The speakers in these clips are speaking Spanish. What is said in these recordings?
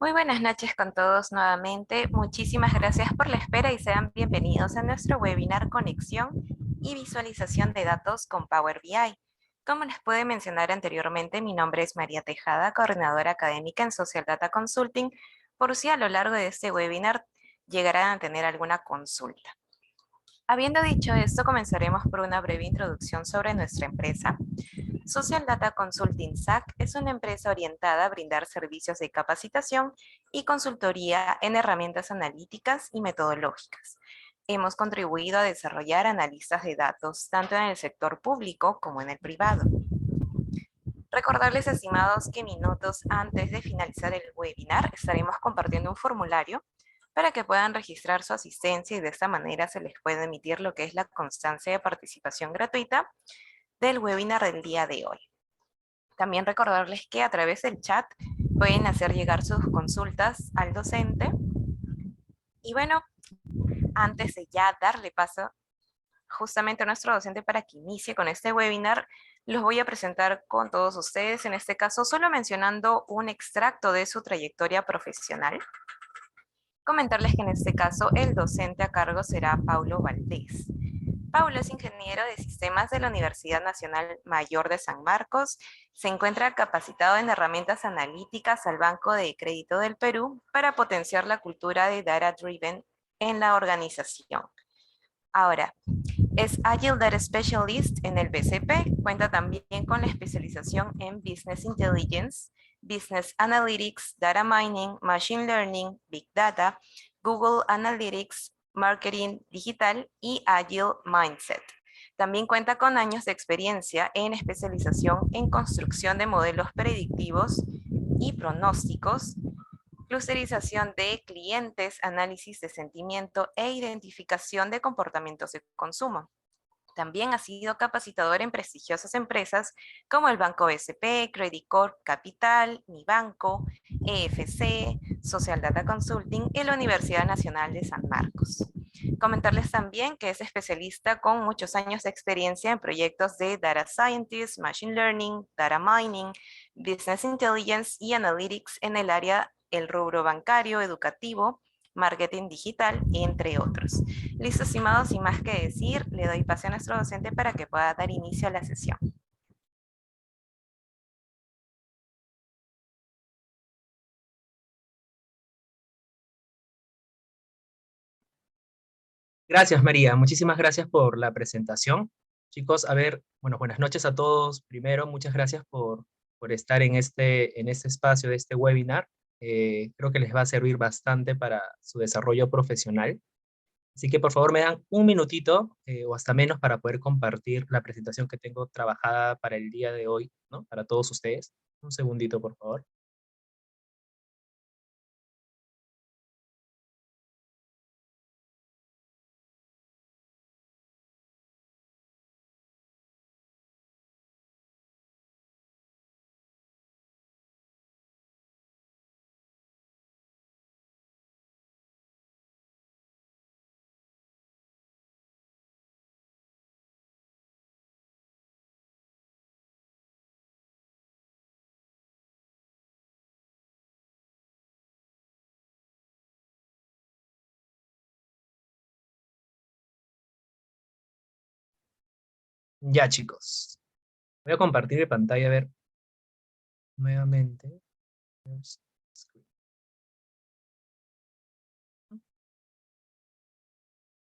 Muy buenas noches con todos nuevamente. Muchísimas gracias por la espera y sean bienvenidos a nuestro webinar Conexión y Visualización de Datos con Power BI. Como les pude mencionar anteriormente, mi nombre es María Tejada, coordinadora académica en Social Data Consulting, por si a lo largo de este webinar llegarán a tener alguna consulta. Habiendo dicho esto, comenzaremos por una breve introducción sobre nuestra empresa. Social Data Consulting SAC es una empresa orientada a brindar servicios de capacitación y consultoría en herramientas analíticas y metodológicas. Hemos contribuido a desarrollar analistas de datos tanto en el sector público como en el privado. Recordarles, estimados, que minutos antes de finalizar el webinar estaremos compartiendo un formulario para que puedan registrar su asistencia y de esta manera se les puede emitir lo que es la constancia de participación gratuita del webinar del día de hoy. También recordarles que a través del chat pueden hacer llegar sus consultas al docente. Y bueno, antes de ya darle paso justamente a nuestro docente para que inicie con este webinar, los voy a presentar con todos ustedes, en este caso solo mencionando un extracto de su trayectoria profesional. Comentarles que en este caso el docente a cargo será Paulo Valdés. Paulo es ingeniero de sistemas de la Universidad Nacional Mayor de San Marcos. Se encuentra capacitado en herramientas analíticas al Banco de Crédito del Perú para potenciar la cultura de Data Driven en la organización. Ahora, es Agile Data Specialist en el BCP. Cuenta también con la especialización en Business Intelligence, Business Analytics, Data Mining, Machine Learning, Big Data, Google Analytics, Marketing Digital y Agile Mindset. También cuenta con años de experiencia en especialización en construcción de modelos predictivos y pronósticos, clusterización de clientes, análisis de sentimiento e identificación de comportamientos de consumo. También ha sido capacitador en prestigiosas empresas como el Banco BCP, Credit Corp Capital, Mi Banco, EFC, Social Data Consulting y la Universidad Nacional de San Marcos. Comentarles también que es especialista con muchos años de experiencia en proyectos de Data Scientist, Machine Learning, Data Mining, Business Intelligence y Analytics en el área, el rubro bancario, educativo, marketing digital, entre otros. Listo, estimados, sin más que decir, le doy pase a nuestro docente para que pueda dar inicio a la sesión. Gracias, María. Muchísimas gracias por la presentación. Chicos, a ver, bueno, buenas noches a todos. Primero, muchas gracias por estar en este espacio de este webinar. Creo que les va a servir bastante para su desarrollo profesional. Así que por favor me dan un minutito o hasta menos para poder compartir la presentación que tengo trabajada para el día de hoy, ¿no? Para todos ustedes. Un segundito, por favor. Ya, chicos. Voy a compartir mi pantalla, a ver, nuevamente.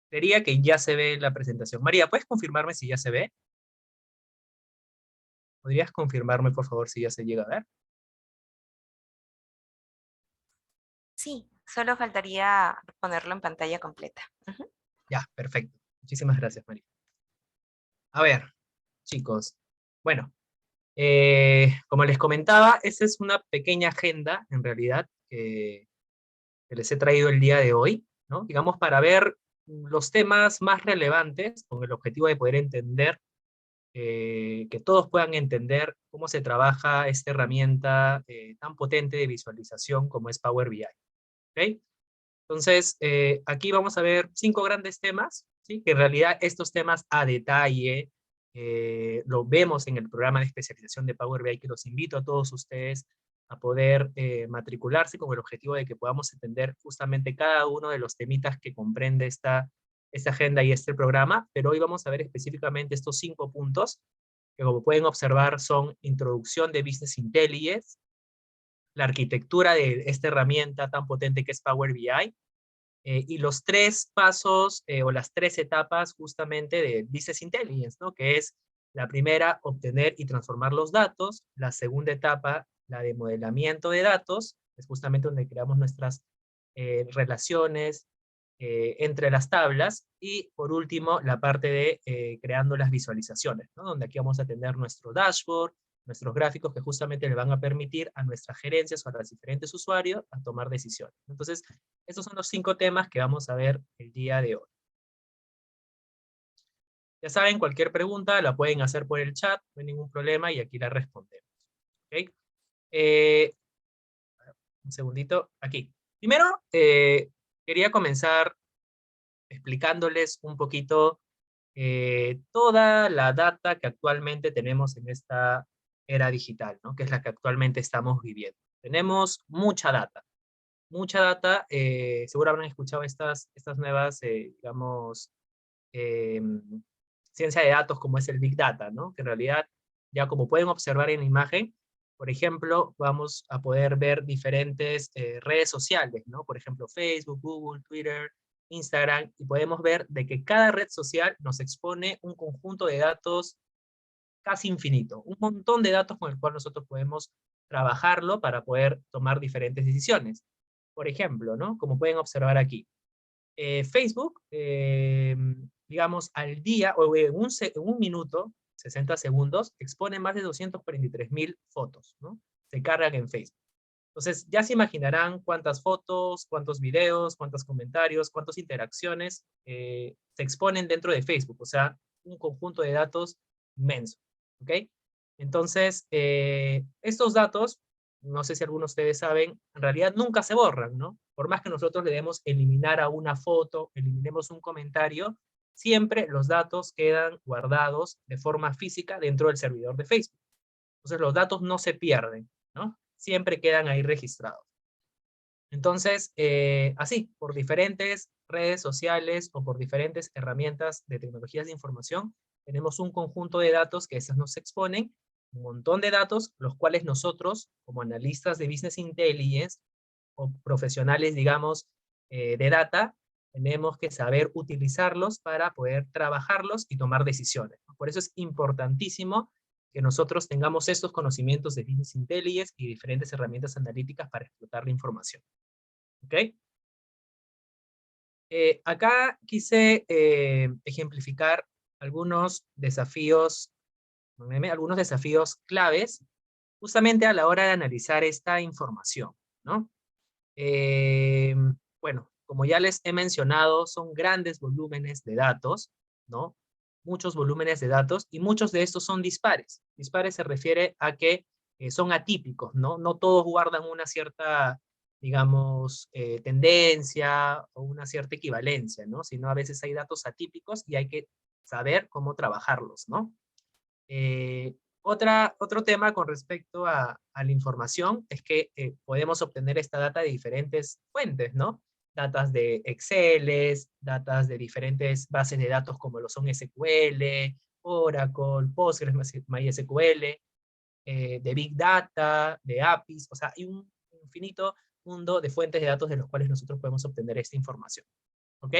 Sería que ya se ve la presentación. María, ¿puedes confirmarme si ya se ve? ¿Podrías confirmarme, por favor, si ya se llega a ver? Sí, solo faltaría ponerlo en pantalla completa. Ya, perfecto. Muchísimas gracias, María. A ver, chicos. Bueno, como les comentaba, esta es una pequeña agenda, en realidad, que les he traído el día de hoy, ¿no? Digamos, para ver los temas más relevantes con el objetivo de poder entender, que todos puedan entender cómo se trabaja esta herramienta tan potente de visualización como es Power BI. ¿Ok? Entonces, aquí vamos a ver 5 grandes temas, ¿sí? Que en realidad estos temas a detalle lo vemos en el programa de especialización de Power BI, que los invito a todos ustedes a poder matricularse con el objetivo de que podamos entender justamente cada uno de los temitas que comprende esta agenda y este programa, pero hoy vamos a ver específicamente estos 5 puntos, que como pueden observar son introducción de Business Intelligence, la arquitectura de esta herramienta tan potente que es Power BI, y los 3 pasos o las 3 etapas justamente de Business Intelligence, ¿no? Que es la primera, obtener y transformar los datos; la segunda etapa, la de modelamiento de datos, es justamente donde creamos nuestras relaciones entre las tablas; y por último, la parte de creando las visualizaciones, ¿no? Donde aquí vamos a tener nuestro dashboard, nuestros gráficos que justamente le van a permitir a nuestras gerencias o a los diferentes usuarios a tomar decisiones. Entonces, estos son los 5 temas que vamos a ver el día de hoy. Ya saben, cualquier pregunta la pueden hacer por el chat, no hay ningún problema y aquí la respondemos. ¿Okay? Un segundito, aquí. Primero, quería comenzar explicándoles un poquito toda la data que actualmente tenemos en esta era digital, ¿no? Que es la que actualmente estamos viviendo. Tenemos mucha data. Mucha data, seguro habrán escuchado estas nuevas, digamos, eh, ciencia de datos como es el Big Data, ¿no? Que en realidad, ya como pueden observar en la imagen, por ejemplo, vamos a poder ver diferentes redes sociales, ¿no? Por ejemplo, Facebook, Google, Twitter, Instagram, y podemos ver de que cada red social nos expone un conjunto de datos casi infinito, un montón de datos con el cual nosotros podemos trabajarlo para poder tomar diferentes decisiones. Por ejemplo, ¿no? Como pueden observar aquí, Facebook, digamos, al día, o en un minuto, 60 segundos, expone más de 243.000 fotos, ¿no? Se cargan en Facebook. Entonces, ya se imaginarán cuántas fotos, cuántos videos, cuántos comentarios, cuántas interacciones se exponen dentro de Facebook. O sea, un conjunto de datos inmenso, ¿ok? Entonces, estos datos, no sé si algunos de ustedes saben, en realidad nunca se borran, ¿no? Por más que nosotros le demos eliminar a una foto, eliminemos un comentario, siempre los datos quedan guardados de forma física dentro del servidor de Facebook. Entonces los datos no se pierden, ¿no? Siempre quedan ahí registrados. Entonces, así, por diferentes redes sociales o por diferentes herramientas de tecnologías de información, tenemos un conjunto de datos que esas nos exponen, un montón de datos, los cuales nosotros, como analistas de Business Intelligence o profesionales, digamos, de data, tenemos que saber utilizarlos para poder trabajarlos y tomar decisiones. Por eso es importantísimo que nosotros tengamos estos conocimientos de Business Intelligence y diferentes herramientas analíticas para explotar la información. ¿Ok? Acá quise ejemplificar algunos desafíos claves justamente a la hora de analizar esta información, ¿no? Eh, bueno, como ya les he mencionado, son grandes volúmenes de datos, ¿no? Muchos volúmenes de datos, y muchos de estos son dispares. Dispares se refiere a que son atípicos, ¿no? No todos guardan una cierta, digamos, tendencia o una cierta equivalencia, ¿no? Sino a veces hay datos atípicos y hay que saber cómo trabajarlos, ¿no? Otro tema con respecto a la información es que podemos obtener esta data de diferentes fuentes, ¿no? Datas de Excel, datas de diferentes bases de datos como lo son SQL, Oracle, Postgres, MySQL, de Big Data, de APIs, o sea, hay un infinito mundo de fuentes de datos de los cuales nosotros podemos obtener esta información. ¿Ok?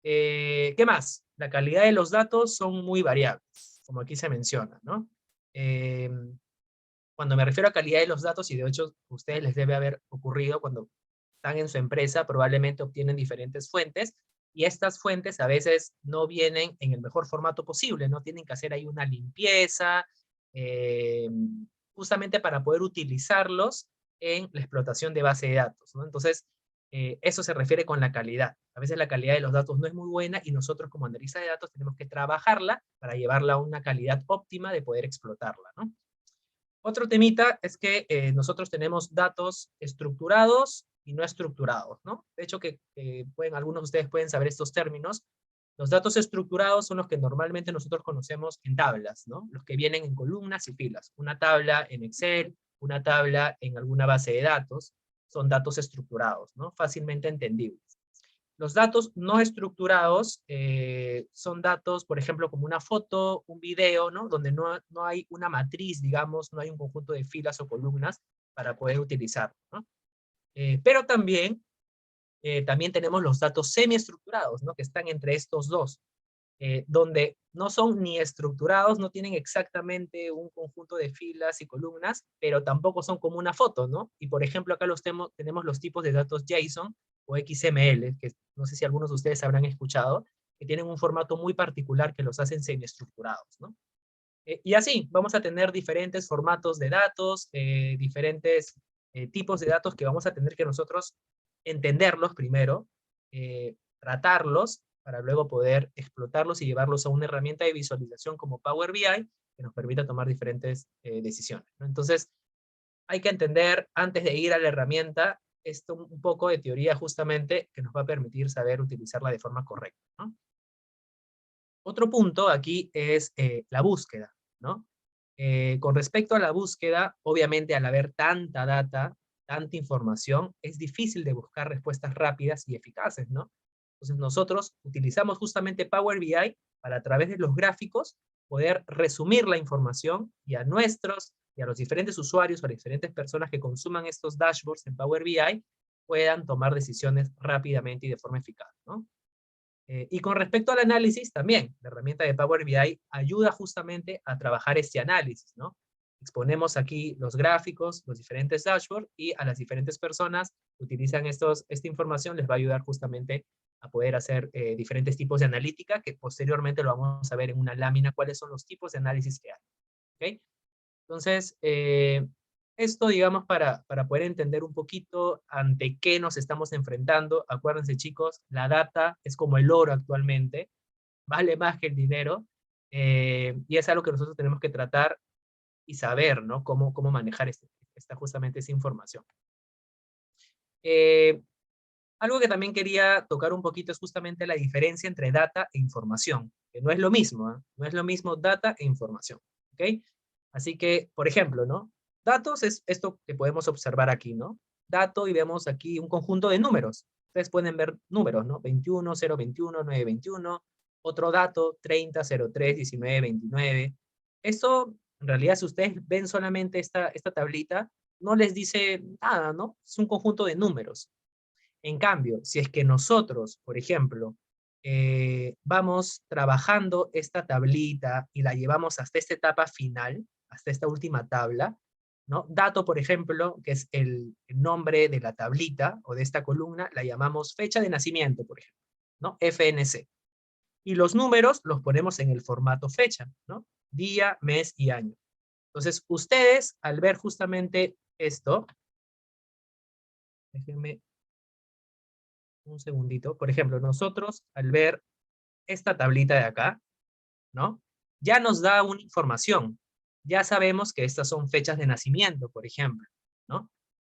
¿Qué más? La calidad de los datos son muy variables, como aquí se menciona, ¿no? Eh, Cuando me refiero a calidad de los datos, y de hecho a ustedes les debe haber ocurrido cuando están en su empresa, probablemente obtienen diferentes fuentes, y estas fuentes a veces no vienen en el mejor formato posible, ¿no? Tienen que hacer ahí una limpieza, eh, justamente para poder utilizarlos en la explotación de base de datos, ¿no? Entonces, eso se refiere con la calidad. A veces la calidad de los datos no es muy buena y nosotros como analistas de datos tenemos que trabajarla para llevarla a una calidad óptima de poder explotarla, ¿no? Otro temita es que nosotros tenemos datos estructurados y no estructurados, ¿no? De hecho, algunos de ustedes pueden saber estos términos. Los datos estructurados son los que normalmente nosotros conocemos en tablas, ¿no? Los que vienen en columnas y filas. Una tabla en Excel, una tabla en alguna base de datos, son datos estructurados, ¿no? Fácilmente entendibles. Los datos no estructurados son datos, por ejemplo, como una foto, un video, ¿no? Donde no hay una matriz, digamos, no hay un conjunto de filas o columnas para poder utilizar, ¿no? Pero también tenemos los datos semiestructurados, ¿no? Que están entre estos dos, donde no son ni estructurados, no tienen exactamente un conjunto de filas y columnas, pero tampoco son como una foto, ¿no? Y por ejemplo, acá tenemos los tipos de datos JSON o XML, que no sé si algunos de ustedes habrán escuchado, que tienen un formato muy particular que los hacen semiestructurados, ¿no? Y así, vamos a tener diferentes formatos de datos, diferentes tipos de datos que vamos a tener que nosotros entenderlos primero, tratarlos, para luego poder explotarlos y llevarlos a una herramienta de visualización como Power BI, que nos permita tomar diferentes decisiones, ¿no? Entonces, hay que entender, antes de ir a la herramienta, esto un poco de teoría justamente que nos va a permitir saber utilizarla de forma correcta, ¿no? Otro punto aquí es la búsqueda, ¿no? Con respecto a la búsqueda, obviamente al haber tanta data, tanta información, es difícil de buscar respuestas rápidas y eficaces, ¿no? Entonces nosotros utilizamos justamente Power BI para a través de los gráficos poder resumir la información y a los diferentes usuarios o a las diferentes personas que consuman estos dashboards en Power BI puedan tomar decisiones rápidamente y de forma eficaz, ¿no? Y con respecto al análisis, también, la herramienta de Power BI ayuda justamente a trabajar este análisis, ¿no? Exponemos aquí los gráficos, los diferentes dashboards, y a las diferentes personas que utilizan esta información les va a ayudar justamente a poder hacer diferentes tipos de analítica, que posteriormente lo vamos a ver en una lámina, cuáles son los tipos de análisis que hay, ¿ok? Entonces, esto, digamos, para poder entender un poquito ante qué nos estamos enfrentando. Acuérdense, chicos, la data es como el oro actualmente, vale más que el dinero, y es algo que nosotros tenemos que tratar y saber, ¿no? Cómo manejar justamente esa información. Eh, Algo que también quería tocar un poquito es justamente la diferencia entre data e información, que no es lo mismo, ¿eh? No es lo mismo data e información, ¿ok? Así que, por ejemplo, ¿no? Datos es esto que podemos observar aquí, ¿no? Dato, y vemos aquí un conjunto de números. Ustedes pueden ver números, ¿no? 21, 0, 21, 9, 21. Otro dato, 30, 03, 19, 29. Esto, en realidad, si ustedes ven solamente esta tablita, no les dice nada, ¿no? Es un conjunto de números. En cambio, si es que nosotros, por ejemplo, vamos trabajando esta tablita y la llevamos hasta esta etapa final, hasta esta última tabla, ¿no? Dato, por ejemplo, que es el nombre de la tablita o de esta columna, la llamamos fecha de nacimiento, por ejemplo, ¿no? FNC. Y los números los ponemos en el formato fecha, ¿no? Día, mes y año. Entonces, ustedes, al ver justamente esto, déjenme un segundito. Por ejemplo, nosotros al ver esta tablita de acá, ¿no? Ya nos da una información. Ya sabemos que estas son fechas de nacimiento, por ejemplo, ¿no?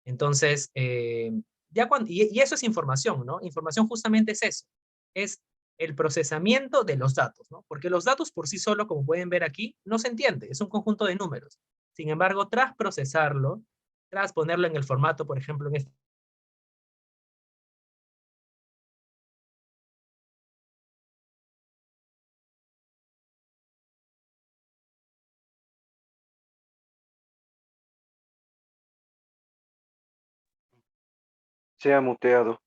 Entonces, y eso es información, ¿no? Información justamente es eso. Es el procesamiento de los datos, ¿no? Porque los datos por sí solos, como pueden ver aquí, no se entiende. Es un conjunto de números. Sin embargo, tras procesarlo, tras ponerlo en el formato, por ejemplo, en este Se ha muteado.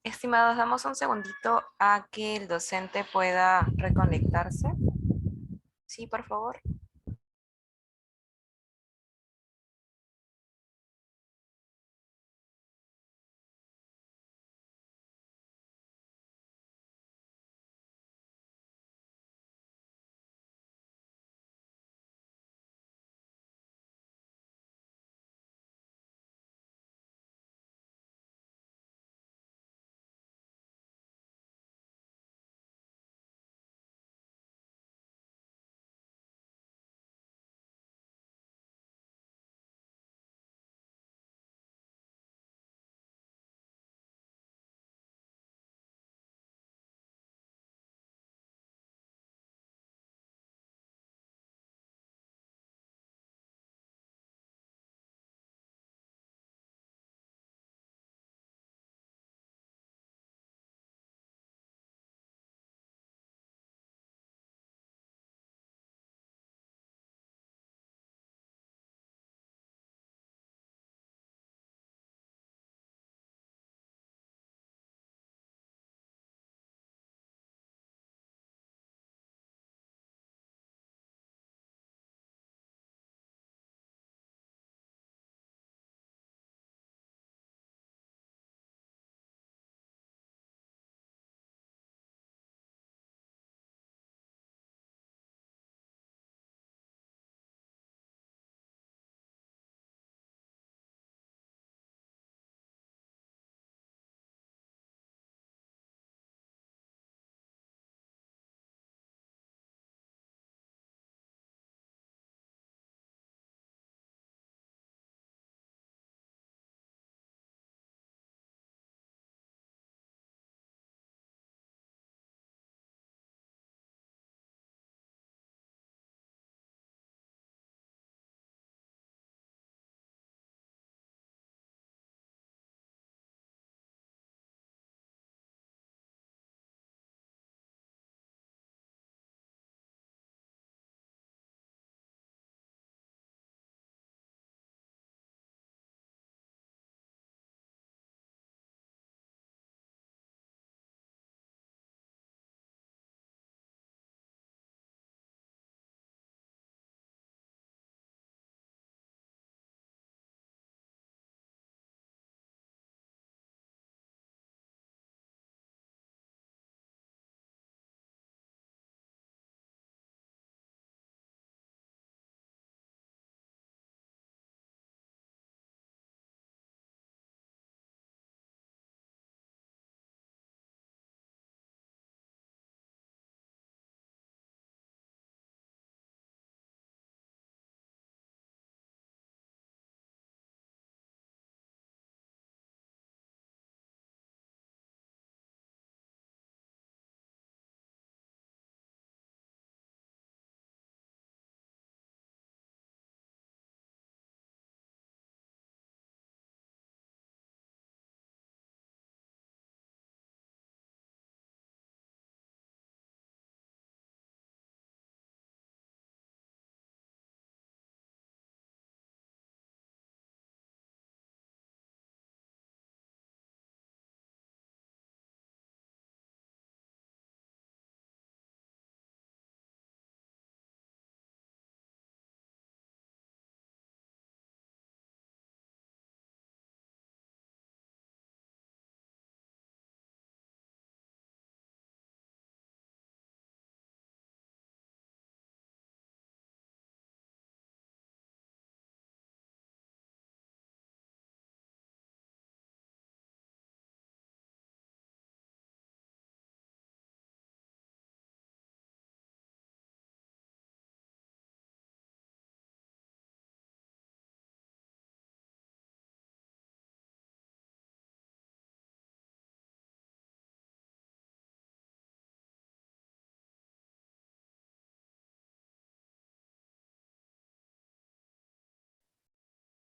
Estimados, damos un segundito a que el docente pueda reconectarse. Sí, por favor.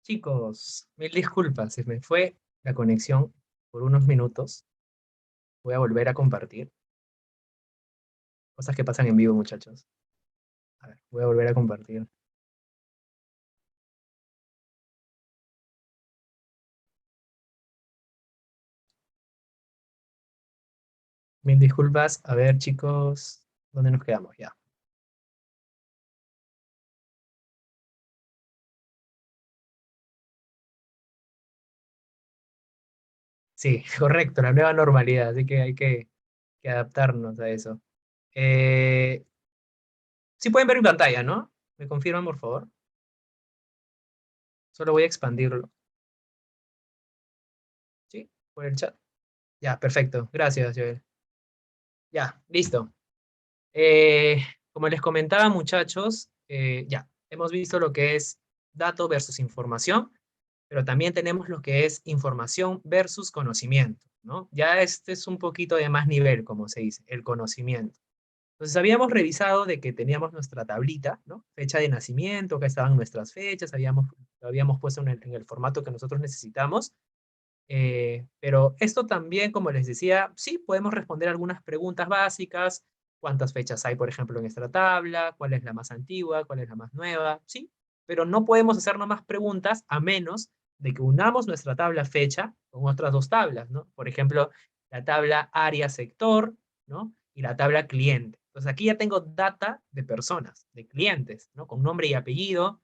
Chicos, mil disculpas, se me fue la conexión por unos minutos. Voy a volver a compartir. Cosas que pasan en vivo, muchachos. A ver, voy a volver a compartir. Mil disculpas. A ver, chicos, ¿dónde nos quedamos? Ya. Sí, correcto, la nueva normalidad, así que hay que adaptarnos a eso. Sí pueden ver mi pantalla, ¿no? ¿Me confirman, por favor? Solo voy a expandirlo. ¿Sí? Por el chat. Ya, perfecto. Gracias, Joel. Ya, listo. Eh, Como les comentaba, muchachos, ya, hemos visto lo que es dato versus información, pero también tenemos lo que es información versus conocimiento, ¿no? Ya este es un poquito de más nivel, como se dice, el conocimiento. Entonces habíamos revisado de que teníamos nuestra tablita, ¿no? Fecha de nacimiento, acá estaban nuestras fechas, lo habíamos puesto en el formato que nosotros necesitamos. Pero esto también, como les decía, sí podemos responder algunas preguntas básicas. ¿Cuántas fechas hay, por ejemplo, en esta tabla? ¿Cuál es la más antigua? ¿Cuál es la más nueva? Sí, pero no podemos hacernos más preguntas a menos de que unamos nuestra tabla fecha con otras dos tablas, ¿no? Por ejemplo, la tabla área sector, ¿no? Y la tabla cliente. Entonces aquí ya tengo data de personas, de clientes, ¿no? Con nombre y apellido,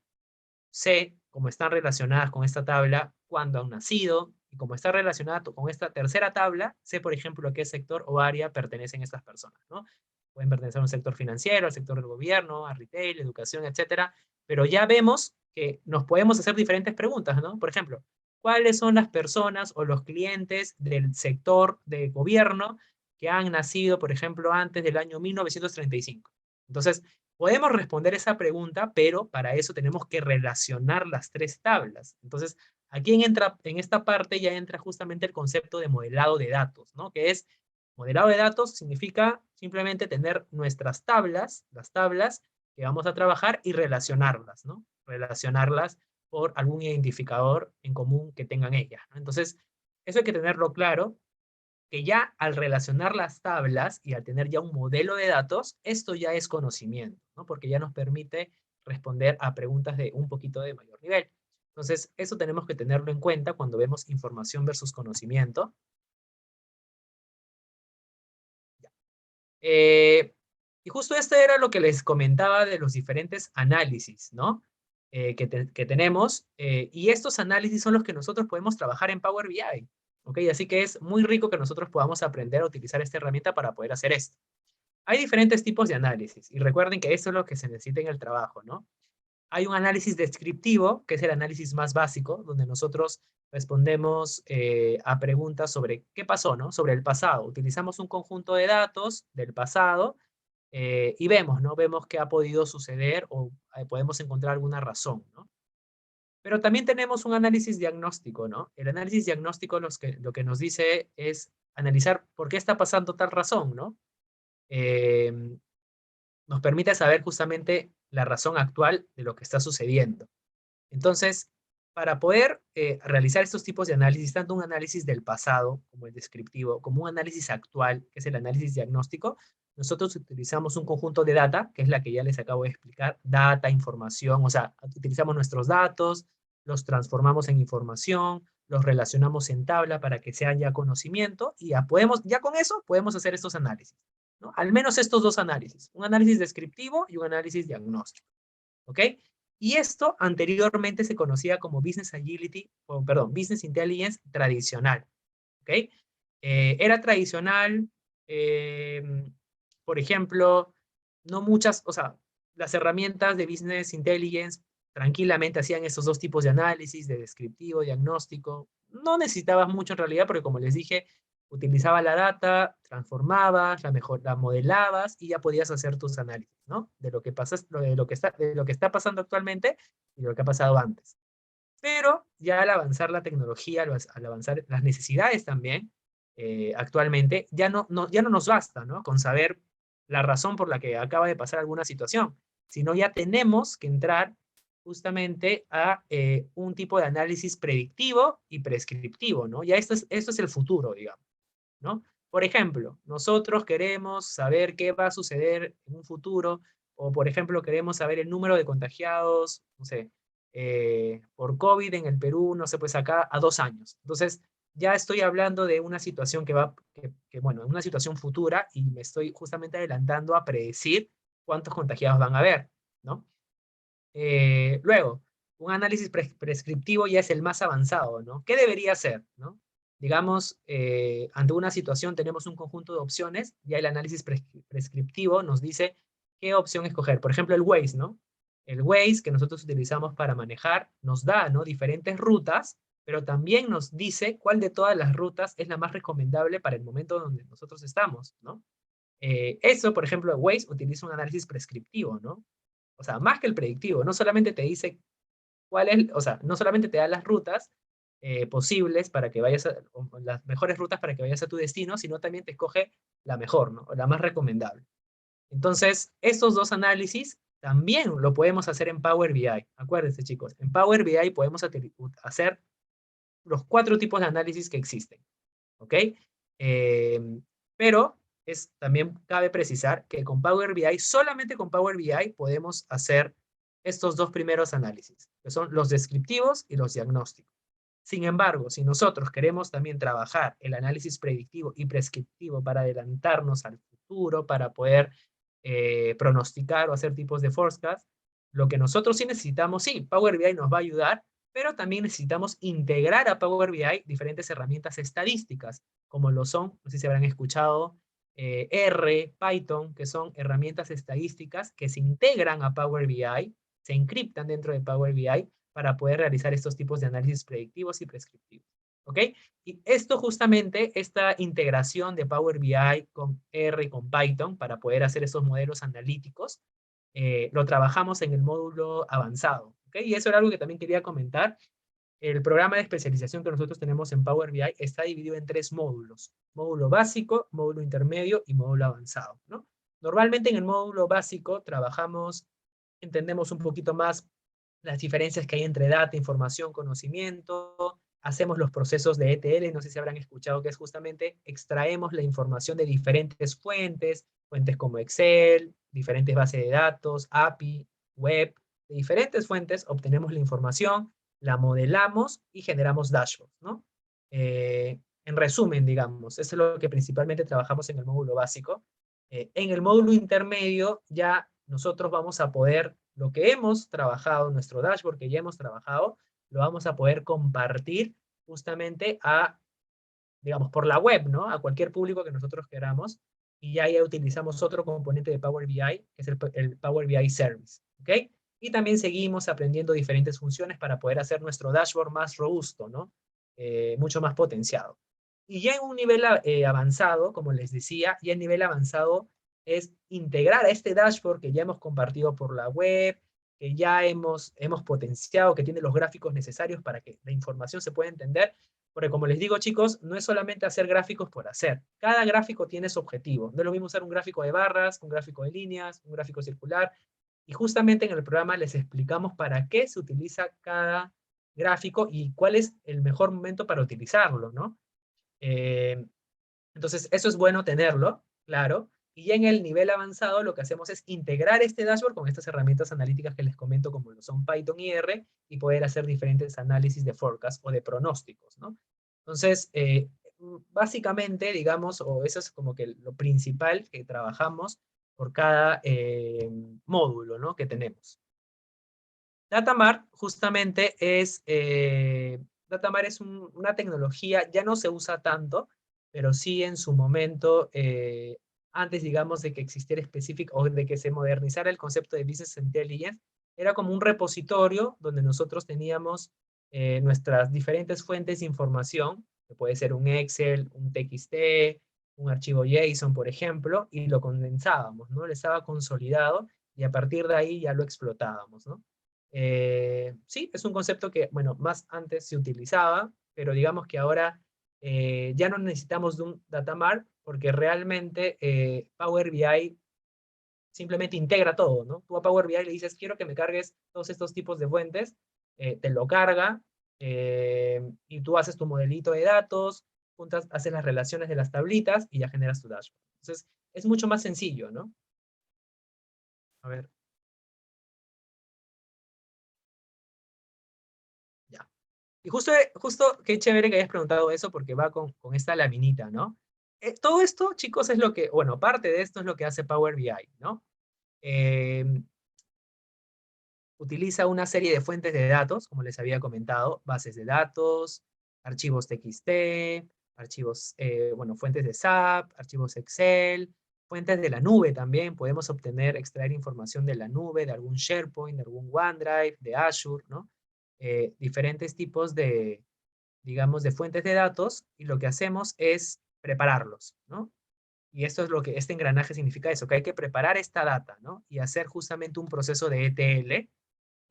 sé cómo están relacionadas con esta tabla, cuándo han nacido, y cómo está relacionada con esta tercera tabla, sé, por ejemplo, a qué sector o área pertenecen estas personas, ¿no? Pueden pertenecer a un sector financiero, al sector del gobierno, a retail, educación, etcétera, pero ya vemos que nos podemos hacer diferentes preguntas, ¿no? Por ejemplo, ¿cuáles son las personas o los clientes del sector de gobierno que han nacido, por ejemplo, antes del año 1935? Entonces, podemos responder esa pregunta, pero para eso tenemos que relacionar las tres tablas. Entonces, aquí en esta parte ya entra justamente el concepto de modelado de datos, ¿no? Que es, modelado de datos significa simplemente tener nuestras tablas, las tablas que vamos a trabajar y relacionarlas, ¿no? Relacionarlas por algún identificador en común que tengan ellas, ¿no? Entonces, eso hay que tenerlo claro, que ya al relacionar las tablas y al tener ya un modelo de datos, esto ya es conocimiento, ¿no? Porque ya nos permite responder a preguntas de un poquito de mayor nivel. Entonces, eso tenemos que tenerlo en cuenta cuando vemos información versus conocimiento. Eh, y justo esto era lo que les comentaba de los diferentes análisis, ¿no? Que tenemos. Y estos análisis son los que nosotros podemos trabajar en Power BI. ¿Ok? Así que es muy rico que nosotros podamos aprender a utilizar esta herramienta para poder hacer esto. Hay diferentes tipos de análisis. Y recuerden que esto es lo que se necesita en el trabajo, ¿no? Hay un análisis descriptivo, que es el análisis más básico, donde nosotros respondemos a preguntas sobre qué pasó, ¿no? Sobre el pasado. Utilizamos un conjunto de datos del pasado y vemos, ¿no? Vemos qué ha podido suceder o podemos encontrar alguna razón, ¿no? Pero también tenemos un análisis diagnóstico, ¿no? El análisis diagnóstico lo que nos dice es analizar por qué está pasando tal razón, ¿no? Eh, Nos permite saber justamente la razón actual de lo que está sucediendo. Entonces, para poder realizar estos tipos de análisis, tanto un análisis del pasado como el descriptivo, como un análisis actual, que es el análisis diagnóstico, nosotros utilizamos un conjunto de data, que es la que ya les acabo de explicar, data, información, o sea, utilizamos nuestros datos, los transformamos en información, los relacionamos en tabla para que sean ya conocimiento y ya con eso podemos hacer estos análisis, ¿no? Al menos estos dos análisis, un análisis descriptivo y un análisis diagnóstico, ¿ok? Y esto anteriormente se conocía como Business Agility, o perdón, Business Intelligence tradicional, ¿ok? Era tradicional, eh, por ejemplo, no muchas, o sea, las herramientas de Business Intelligence tranquilamente hacían estos dos tipos de análisis, de descriptivo, diagnóstico. No necesitabas mucho en realidad, porque como les dije, utilizaba la data, transformabas, la modelabas y ya podías hacer tus análisis, ¿no? De lo que pasa, de lo que está pasando actualmente y de lo que ha pasado antes. Pero ya al avanzar la tecnología, al avanzar las necesidades también, actualmente, ya no nos basta, ¿no? Con saber la razón por la que acaba de pasar alguna situación, sino ya tenemos que entrar justamente a un tipo de análisis predictivo y prescriptivo, ¿no? Ya esto es el futuro, digamos, ¿no? Por ejemplo, nosotros queremos saber qué va a suceder en un futuro, o por ejemplo, queremos saber el número de contagiados, no sé, por COVID en el Perú, no sé, pues acá a 2 años. Entonces, ya estoy hablando de una situación bueno, una situación futura y me estoy justamente adelantando a predecir cuántos contagiados van a haber, ¿no? Luego, un análisis prescriptivo ya es el más avanzado, ¿no? ¿Qué debería ser, no? Digamos, ante una situación tenemos un conjunto de opciones, ya el análisis prescriptivo nos dice qué opción escoger. Por ejemplo, el Waze, ¿no? El Waze que nosotros utilizamos para manejar nos da, ¿no? Diferentes rutas, pero también nos dice cuál de todas las rutas es la más recomendable para el momento donde nosotros estamos, ¿no? Eso, por ejemplo, Waze utiliza un análisis prescriptivo, ¿no? O sea, más que el predictivo, no solamente te dice cuál es, o sea, no solamente te da las rutas posibles para que vayas o las mejores rutas para que vayas a tu destino, sino también te escoge la mejor, ¿no? O la más recomendable. Entonces, estos dos análisis también lo podemos hacer en Power BI. Acuérdense, chicos, en Power BI podemos hacer los 4 tipos de análisis que existen, ¿ok? Pero también cabe precisar que con Power BI, solamente con Power BI podemos hacer estos dos primeros análisis, que son los descriptivos y los diagnósticos. Sin embargo, si nosotros queremos también trabajar el análisis predictivo y prescriptivo para adelantarnos al futuro, para poder pronosticar o hacer tipos de forecast, lo que nosotros sí necesitamos, sí, Power BI nos va a ayudar, pero también necesitamos integrar a Power BI diferentes herramientas estadísticas, como lo son, no sé si habrán escuchado, R, Python, que son herramientas estadísticas que se integran a Power BI, se encriptan dentro de Power BI para poder realizar estos tipos de análisis predictivos y prescriptivos. ¿Ok? Y esto justamente, esta integración de Power BI con R y con Python para poder hacer estos modelos analíticos, lo trabajamos en el módulo avanzado. ¿Ok? Y eso era algo que también quería comentar. El programa de especialización que nosotros tenemos en Power BI está dividido en 3 módulos. Módulo básico, módulo intermedio y módulo avanzado, ¿no? Normalmente en el módulo básico trabajamos, entendemos un poquito más las diferencias que hay entre data, información, conocimiento, hacemos los procesos de ETL, no sé si habrán escuchado que es justamente extraemos la información de diferentes fuentes, fuentes como Excel, diferentes bases de datos, API, web, de diferentes fuentes obtenemos la información, la modelamos y generamos dashboards, ¿no? En resumen, digamos, eso es lo que principalmente trabajamos en el módulo básico. En el módulo intermedio ya nosotros vamos a poder, lo que hemos trabajado, nuestro dashboard que ya hemos trabajado, lo vamos a poder compartir justamente digamos, por la web, ¿no? A cualquier público que nosotros queramos. Y ya utilizamos otro componente de Power BI, que es el Power BI Service, ¿ok? Y también seguimos aprendiendo diferentes funciones para poder hacer nuestro dashboard más robusto, ¿no? Mucho más potenciado. Y ya en un nivel avanzado, como les decía, ya el nivel avanzado es integrar a este dashboard que ya hemos compartido por la web, que ya hemos potenciado, que tiene los gráficos necesarios para que la información se pueda entender, porque como les digo, chicos, no es solamente hacer gráficos por hacer. Cada gráfico tiene su objetivo. No es lo mismo usar un gráfico de barras, un gráfico de líneas, un gráfico circular. Y justamente en el programa les explicamos para qué se utiliza cada gráfico y cuál es el mejor momento para utilizarlo, ¿no? Eh, entonces, eso es bueno tenerlo, claro. Y ya en el nivel avanzado lo que hacemos es integrar este dashboard con estas herramientas analíticas que les comento, como lo son Python y R, y poder hacer diferentes análisis de forecast o de pronósticos, ¿no? Entonces, básicamente, digamos, o eso es como que lo principal que trabajamos por cada módulo, ¿no? Que tenemos. Datamar justamente Datamar es una tecnología, ya no se usa tanto, pero sí en su momento, antes digamos de que existiera específico o de que se modernizara el concepto de Business Intelligence, era como un repositorio donde nosotros teníamos nuestras diferentes fuentes de información, que puede ser un Excel, un TXT, un archivo JSON, por ejemplo, y lo condensábamos, ¿no? Le estaba consolidado y a partir de ahí ya lo explotábamos, ¿no? Sí, es un concepto que, bueno, más antes se utilizaba, pero digamos que ahora ya no necesitamos de un datamart porque realmente Power BI simplemente integra todo, ¿no? Tú a Power BI le dices, quiero que me cargues todos estos tipos de fuentes, te lo carga, y tú haces tu modelito de datos, juntas, haces las relaciones de las tablitas y ya generas tu dashboard. Entonces, es mucho más sencillo, ¿no? A ver. Ya. Y justo qué chévere que hayas preguntado eso porque va con esta laminita, ¿no? Todo esto, chicos, es lo que, bueno, parte de esto es lo que hace Power BI, ¿no? Eh, Utiliza una serie de fuentes de datos, como les había comentado, bases de datos, archivos TXT, archivos, bueno, fuentes de SAP, archivos Excel, fuentes de la nube también. Podemos obtener, extraer información de la nube, de algún SharePoint, de algún OneDrive, de Azure, ¿no? Diferentes tipos de, digamos, de fuentes de datos, y lo que hacemos es prepararlos, ¿no? Y esto es lo que este engranaje significa eso, que hay que preparar esta data, ¿no? Y hacer justamente un proceso de ETL.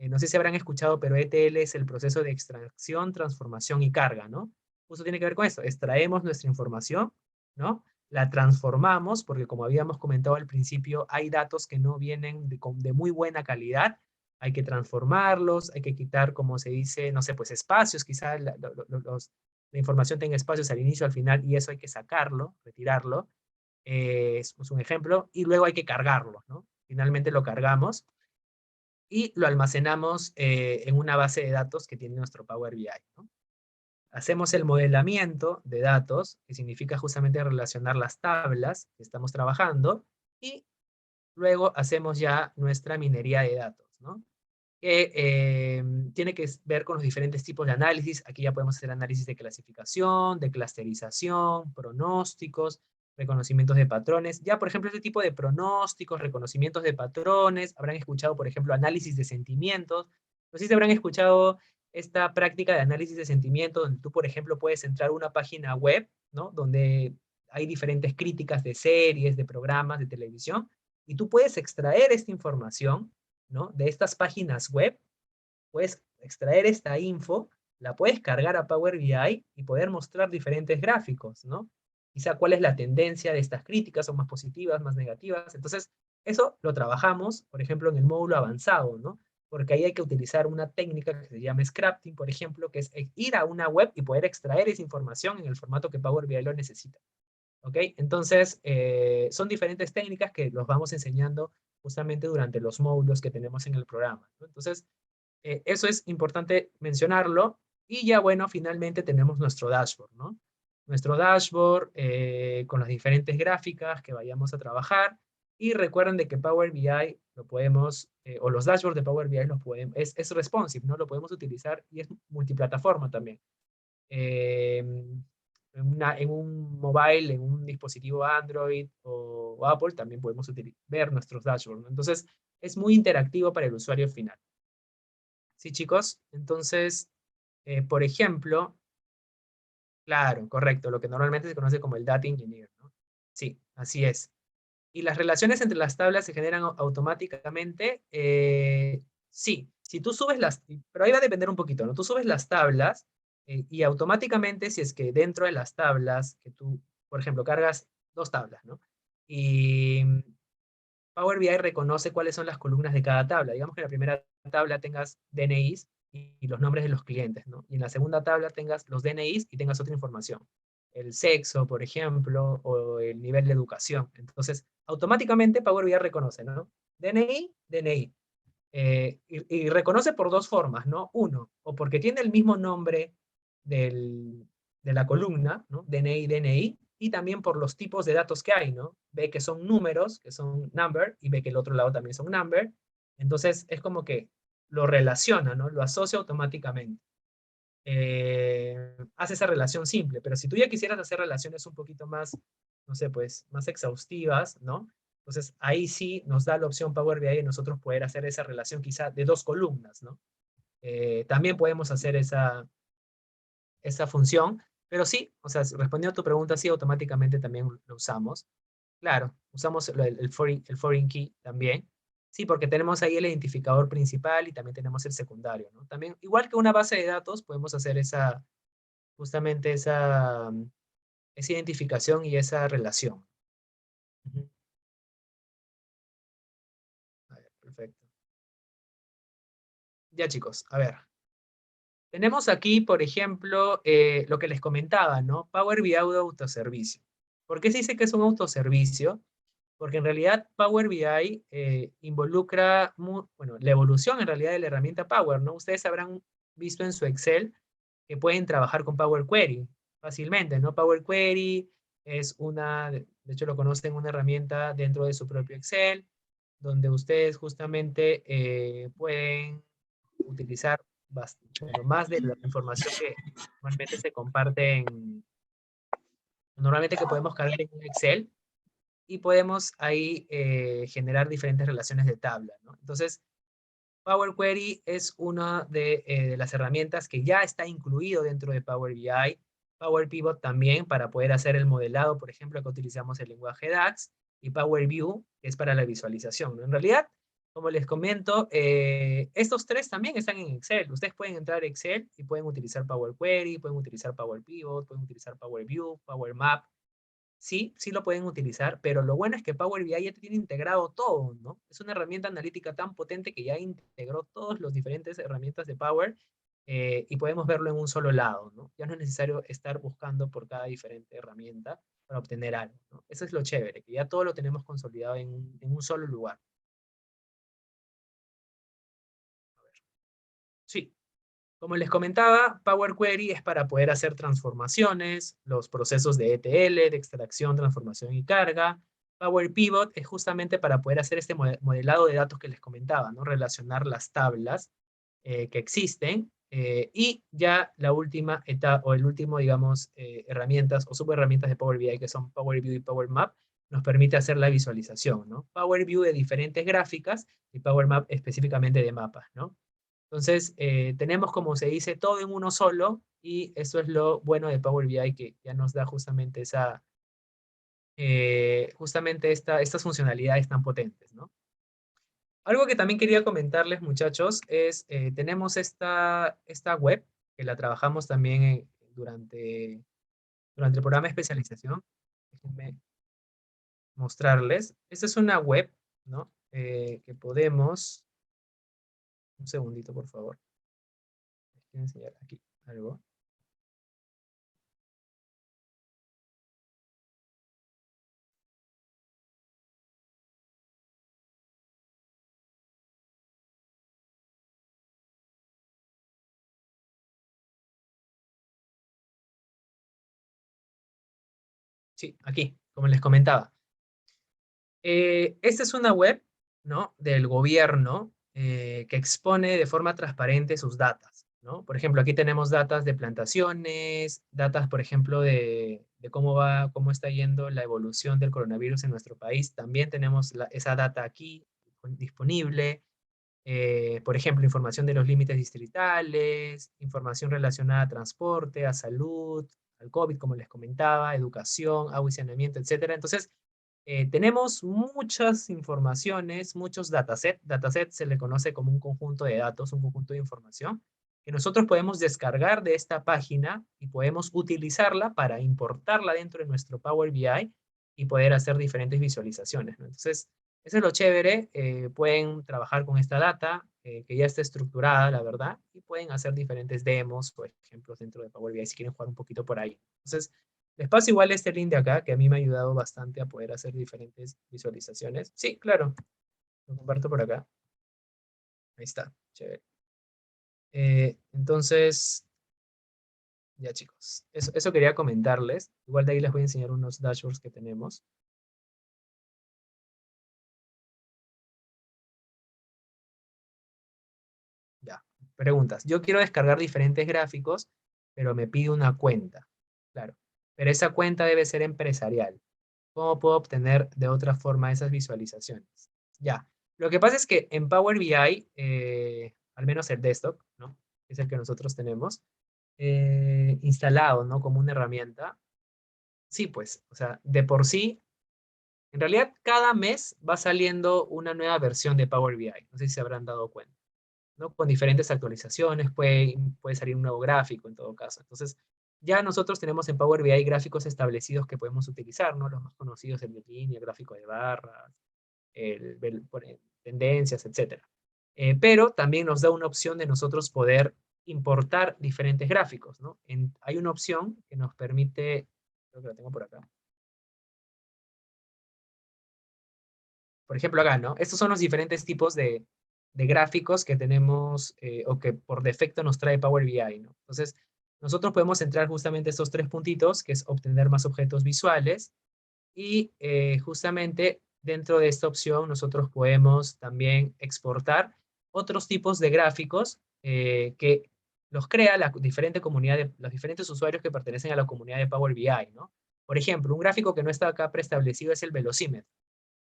No sé si habrán escuchado, pero ETL es el proceso de extracción, transformación y carga, ¿no? Justo tiene que ver con esto. Extraemos nuestra información, ¿no? La transformamos, porque como habíamos comentado al principio, hay datos que no vienen de muy buena calidad. Hay que transformarlos, hay que quitar, como se dice, no sé, pues espacios, quizás la información tenga espacios al inicio, al final, y eso hay que sacarlo, retirarlo. Es un ejemplo. Y luego hay que cargarlo, ¿no? Finalmente lo cargamos y lo almacenamos en una base de datos que tiene nuestro Power BI, ¿no? Hacemos el modelamiento de datos, que significa justamente relacionar las tablas que estamos trabajando, y luego hacemos ya nuestra minería de datos, ¿no? Que tiene que ver con los diferentes tipos de análisis. Aquí ya podemos hacer análisis de clasificación, de clusterización, pronósticos, reconocimientos de patrones. Ya, por ejemplo, este tipo de pronósticos, reconocimientos de patrones, habrán escuchado, por ejemplo, análisis de sentimientos. No sé si habrán escuchado esta práctica de análisis de sentimientos, donde tú, por ejemplo, puedes entrar a una página web, ¿no? Donde hay diferentes críticas de series, de programas, de televisión, y tú puedes extraer esta información, ¿no? De estas páginas web, puedes extraer esta info, la puedes cargar a Power BI y poder mostrar diferentes gráficos, ¿no? Quizá cuál es la tendencia de estas críticas, son más positivas, más negativas. Entonces, eso lo trabajamos, por ejemplo, en el módulo avanzado, ¿no? Porque ahí hay que utilizar una técnica que se llama scrapping, por ejemplo, que es ir a una web y poder extraer esa información en el formato que Power BI lo necesita. ¿Ok? Entonces, son diferentes técnicas que los vamos enseñando justamente durante los módulos que tenemos en el programa, ¿no? Entonces, eso es importante mencionarlo. Y ya, bueno, finalmente tenemos nuestro dashboard, ¿no? Nuestro dashboard con las diferentes gráficas que vayamos a trabajar. Y recuerden de que Power BI lo podemos, o los dashboards de Power BI los podemos, es responsive, ¿no? Lo podemos utilizar y es multiplataforma también. Eh, en un mobile, en un dispositivo Android o Apple, también podemos ver nuestros dashboards, ¿no? Entonces, es muy interactivo para el usuario final. ¿Sí, chicos? Entonces, por ejemplo, claro, correcto, lo que normalmente se conoce como el Data Engineer, ¿no? Sí, así es. ¿Y las relaciones entre las tablas se generan automáticamente? Sí, si tú subes pero ahí va a depender un poquito, ¿no? Tú subes las tablas y automáticamente si es que dentro de las tablas que tú, por ejemplo, cargas dos tablas, ¿no? Y Power BI reconoce cuáles son las columnas de cada tabla. Digamos que en la primera tabla tengas DNIs y los nombres de los clientes, ¿no? Y en la segunda tabla tengas los DNIs y tengas otra información. El sexo, por ejemplo, o el nivel de educación. Entonces, automáticamente Power BI reconoce, ¿no? DNI, DNI. Y reconoce por dos formas, ¿no? Uno, o porque tiene el mismo nombre de la columna, ¿no? DNI, DNI, y también por los tipos de datos que hay, ¿no? Ve que son números, que son number, y ve que el otro lado también son number. Entonces, es como que lo relaciona, ¿no? Lo asocia automáticamente. Hace esa relación simple, pero si tú ya quisieras hacer relaciones un poquito más, no sé, pues, más exhaustivas, ¿no? Entonces, ahí sí nos da la opción Power BI de nosotros poder hacer esa relación quizá de dos columnas, ¿no? También podemos hacer esa función, pero sí, o sea, respondiendo a tu pregunta, sí, automáticamente también lo usamos. Claro, usamos el foreign key también. Sí, porque tenemos ahí el identificador principal y también tenemos el secundario, ¿no? También, igual que una base de datos, podemos hacer justamente esa identificación y esa relación. Ujú. Ya chicos, a ver. Tenemos aquí, por ejemplo, lo que les comentaba, ¿no? Power BI de autoservicio. ¿Por qué se dice que es un autoservicio? Porque en realidad Power BI involucra, bueno, la evolución en realidad de la herramienta Power, ¿no? Ustedes habrán visto en su Excel que pueden trabajar con Power Query fácilmente, ¿no? Power Query es de hecho lo conocen, una herramienta dentro de su propio Excel, donde ustedes justamente pueden utilizar bueno, más de la información que normalmente se comparte normalmente que podemos cargar en un Excel, y podemos ahí generar diferentes relaciones de tabla, ¿no? Entonces, Power Query es una de las herramientas que ya está incluido dentro de Power BI. Power Pivot también para poder hacer el modelado, por ejemplo, que utilizamos el lenguaje DAX, y Power View, que es para la visualización, ¿no? En realidad, como les comento, estos tres también están en Excel. Ustedes pueden entrar a Excel y pueden utilizar Power Query, pueden utilizar Power Pivot, pueden utilizar Power View, Power Map. Sí, sí lo pueden utilizar, pero lo bueno es que Power BI ya tiene integrado todo, ¿no? Es una herramienta analítica tan potente que ya integró todas las diferentes herramientas de Power, y podemos verlo en un solo lado, ¿no? Ya no es necesario estar buscando por cada diferente herramienta para obtener algo, ¿no? Eso es lo chévere, que ya todo lo tenemos consolidado en un solo lugar. Sí, como les comentaba, Power Query es para poder hacer transformaciones, los procesos de ETL, de extracción, transformación y carga. Power Pivot es justamente para poder hacer este modelado de datos que les comentaba, ¿no? Relacionar las tablas que existen, y ya la última etapa, o el último, digamos, herramientas o subherramientas de Power BI, que son Power View y Power Map, nos permite hacer la visualización, ¿no? Power View de diferentes gráficas y Power Map específicamente de mapas, ¿no? Entonces, tenemos, como se dice, todo en uno solo, y eso es lo bueno de Power BI, que ya nos da justamente estas funcionalidades tan potentes, ¿no? Algo que también quería comentarles, muchachos, es, tenemos esta web, que la trabajamos también durante el programa de especialización. Déjenme mostrarles. Esta es una web, ¿no? Que podemos... Un segundito, por favor. Quiero enseñar aquí algo. Sí, aquí, como les comentaba. Esta es una web, ¿no? Del gobierno, que expone de forma transparente sus datas, ¿no? Por ejemplo, aquí tenemos datas de plantaciones, datas, por ejemplo, de cómo está yendo la evolución del coronavirus en nuestro país. También tenemos esa data aquí disponible. Por ejemplo, información de los límites distritales, información relacionada a transporte, a salud, al COVID, como les comentaba, educación, agua y saneamiento, etcétera. Entonces, tenemos muchas informaciones, muchos datasets. Dataset se le conoce como un conjunto de datos, un conjunto de información, que nosotros podemos descargar de esta página y podemos utilizarla para importarla dentro de nuestro Power BI y poder hacer diferentes visualizaciones, ¿no? Entonces, eso es lo chévere. Pueden trabajar con esta data, que ya está estructurada, la verdad, y pueden hacer diferentes demos o ejemplos dentro de Power BI si quieren jugar un poquito por ahí. Entonces, les paso igual este link de acá, que a mí me ha ayudado bastante a poder hacer diferentes visualizaciones. Sí, claro, lo comparto por acá. Ahí está, chévere. Entonces, ya chicos, eso quería comentarles. Igual de ahí les voy a enseñar unos dashboards que tenemos. Ya, preguntas. Yo quiero descargar diferentes gráficos, pero me pide una cuenta. Claro, pero esa cuenta debe ser empresarial. ¿Cómo puedo obtener de otra forma esas visualizaciones? Ya, lo que pasa es que en Power BI, al menos el desktop, ¿no? Es el que nosotros tenemos, instalado, ¿no? Como una herramienta. Sí, pues, o sea, de por sí, en realidad cada mes va saliendo una nueva versión de Power BI. No sé si se habrán dado cuenta, ¿no? Con diferentes actualizaciones, puede salir un nuevo gráfico en todo caso. Entonces, ya nosotros tenemos en Power BI gráficos establecidos que podemos utilizar, ¿no? Los más conocidos, el de línea, el gráfico de barras, tendencias, etcétera. Pero también nos da una opción de nosotros poder importar diferentes gráficos, ¿no? Hay una opción que nos permite, creo que la tengo por acá. Por ejemplo, acá, ¿no? Estos son los diferentes tipos de gráficos que tenemos o que por defecto nos trae Power BI, ¿no? Entonces, nosotros podemos entrar justamente a estos tres puntitos, que es obtener más objetos visuales, y justamente dentro de esta opción nosotros podemos también exportar otros tipos de gráficos que los crea la diferente comunidad de los diferentes usuarios que pertenecen a la comunidad de Power BI, ¿no? Por ejemplo, un gráfico que no está acá preestablecido es el velocímetro.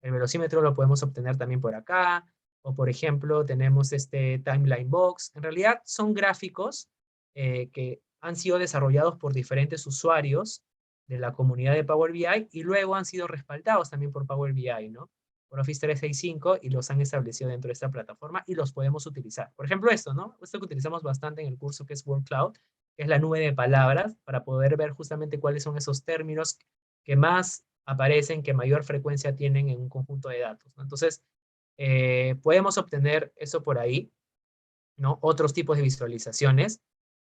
El velocímetro lo podemos obtener también por acá, o por ejemplo tenemos este timeline box. En realidad son gráficos que han sido desarrollados por diferentes usuarios de la comunidad de Power BI y luego han sido respaldados también por Power BI, ¿no? Por Office 365 y los han establecido dentro de esta plataforma y los podemos utilizar. Por ejemplo esto, ¿no? Esto que utilizamos bastante en el curso que es Word Cloud, que es la nube de palabras, para poder ver justamente cuáles son esos términos que más aparecen, que mayor frecuencia tienen en un conjunto de datos, ¿no? Entonces, podemos obtener eso por ahí, ¿no? Otros tipos de visualizaciones,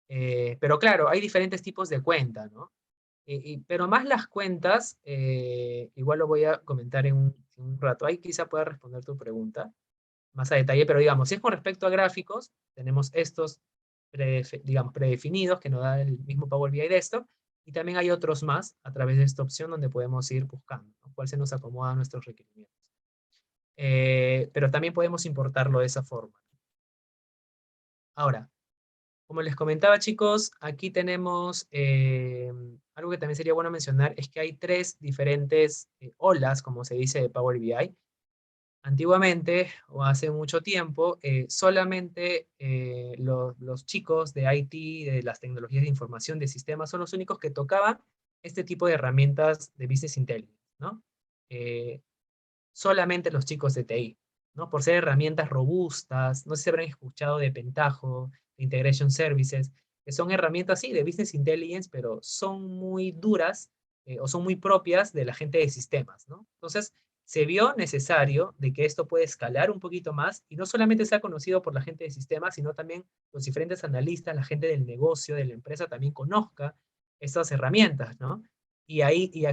pero claro, hay diferentes tipos de cuenta, ¿no? Pero más las cuentas, igual lo voy a comentar en un rato, ahí quizá pueda responder tu pregunta más a detalle, pero digamos, si es con respecto a gráficos, tenemos estos, digamos, predefinidos que nos da el mismo Power BI Desktop, y también hay otros más a través de esta opción donde podemos ir buscando, ¿no? Cuál se nos acomoda a nuestros requerimientos. Pero también podemos importarlo de esa forma. Ahora, como les comentaba, chicos, aquí tenemos algo que también sería bueno mencionar, es que hay tres diferentes olas, como se dice, de Power BI. Antiguamente, o hace mucho tiempo, solamente los chicos de IT, de las tecnologías de información, de sistemas, son los únicos que tocaban este tipo de herramientas de Business Intelligence, ¿no? Eh, Solamente los chicos de TI, ¿no? Por ser herramientas robustas, no sé si habrán escuchado de Pentaho, de Integration Services, que son herramientas, sí, de Business Intelligence, pero son muy duras o son muy propias de la gente de sistemas, ¿no? Entonces, se vio necesario de que esto pueda escalar un poquito más y no solamente sea conocido por la gente de sistemas, sino también los diferentes analistas, la gente del negocio, de la empresa también conozca estas herramientas, ¿no? Y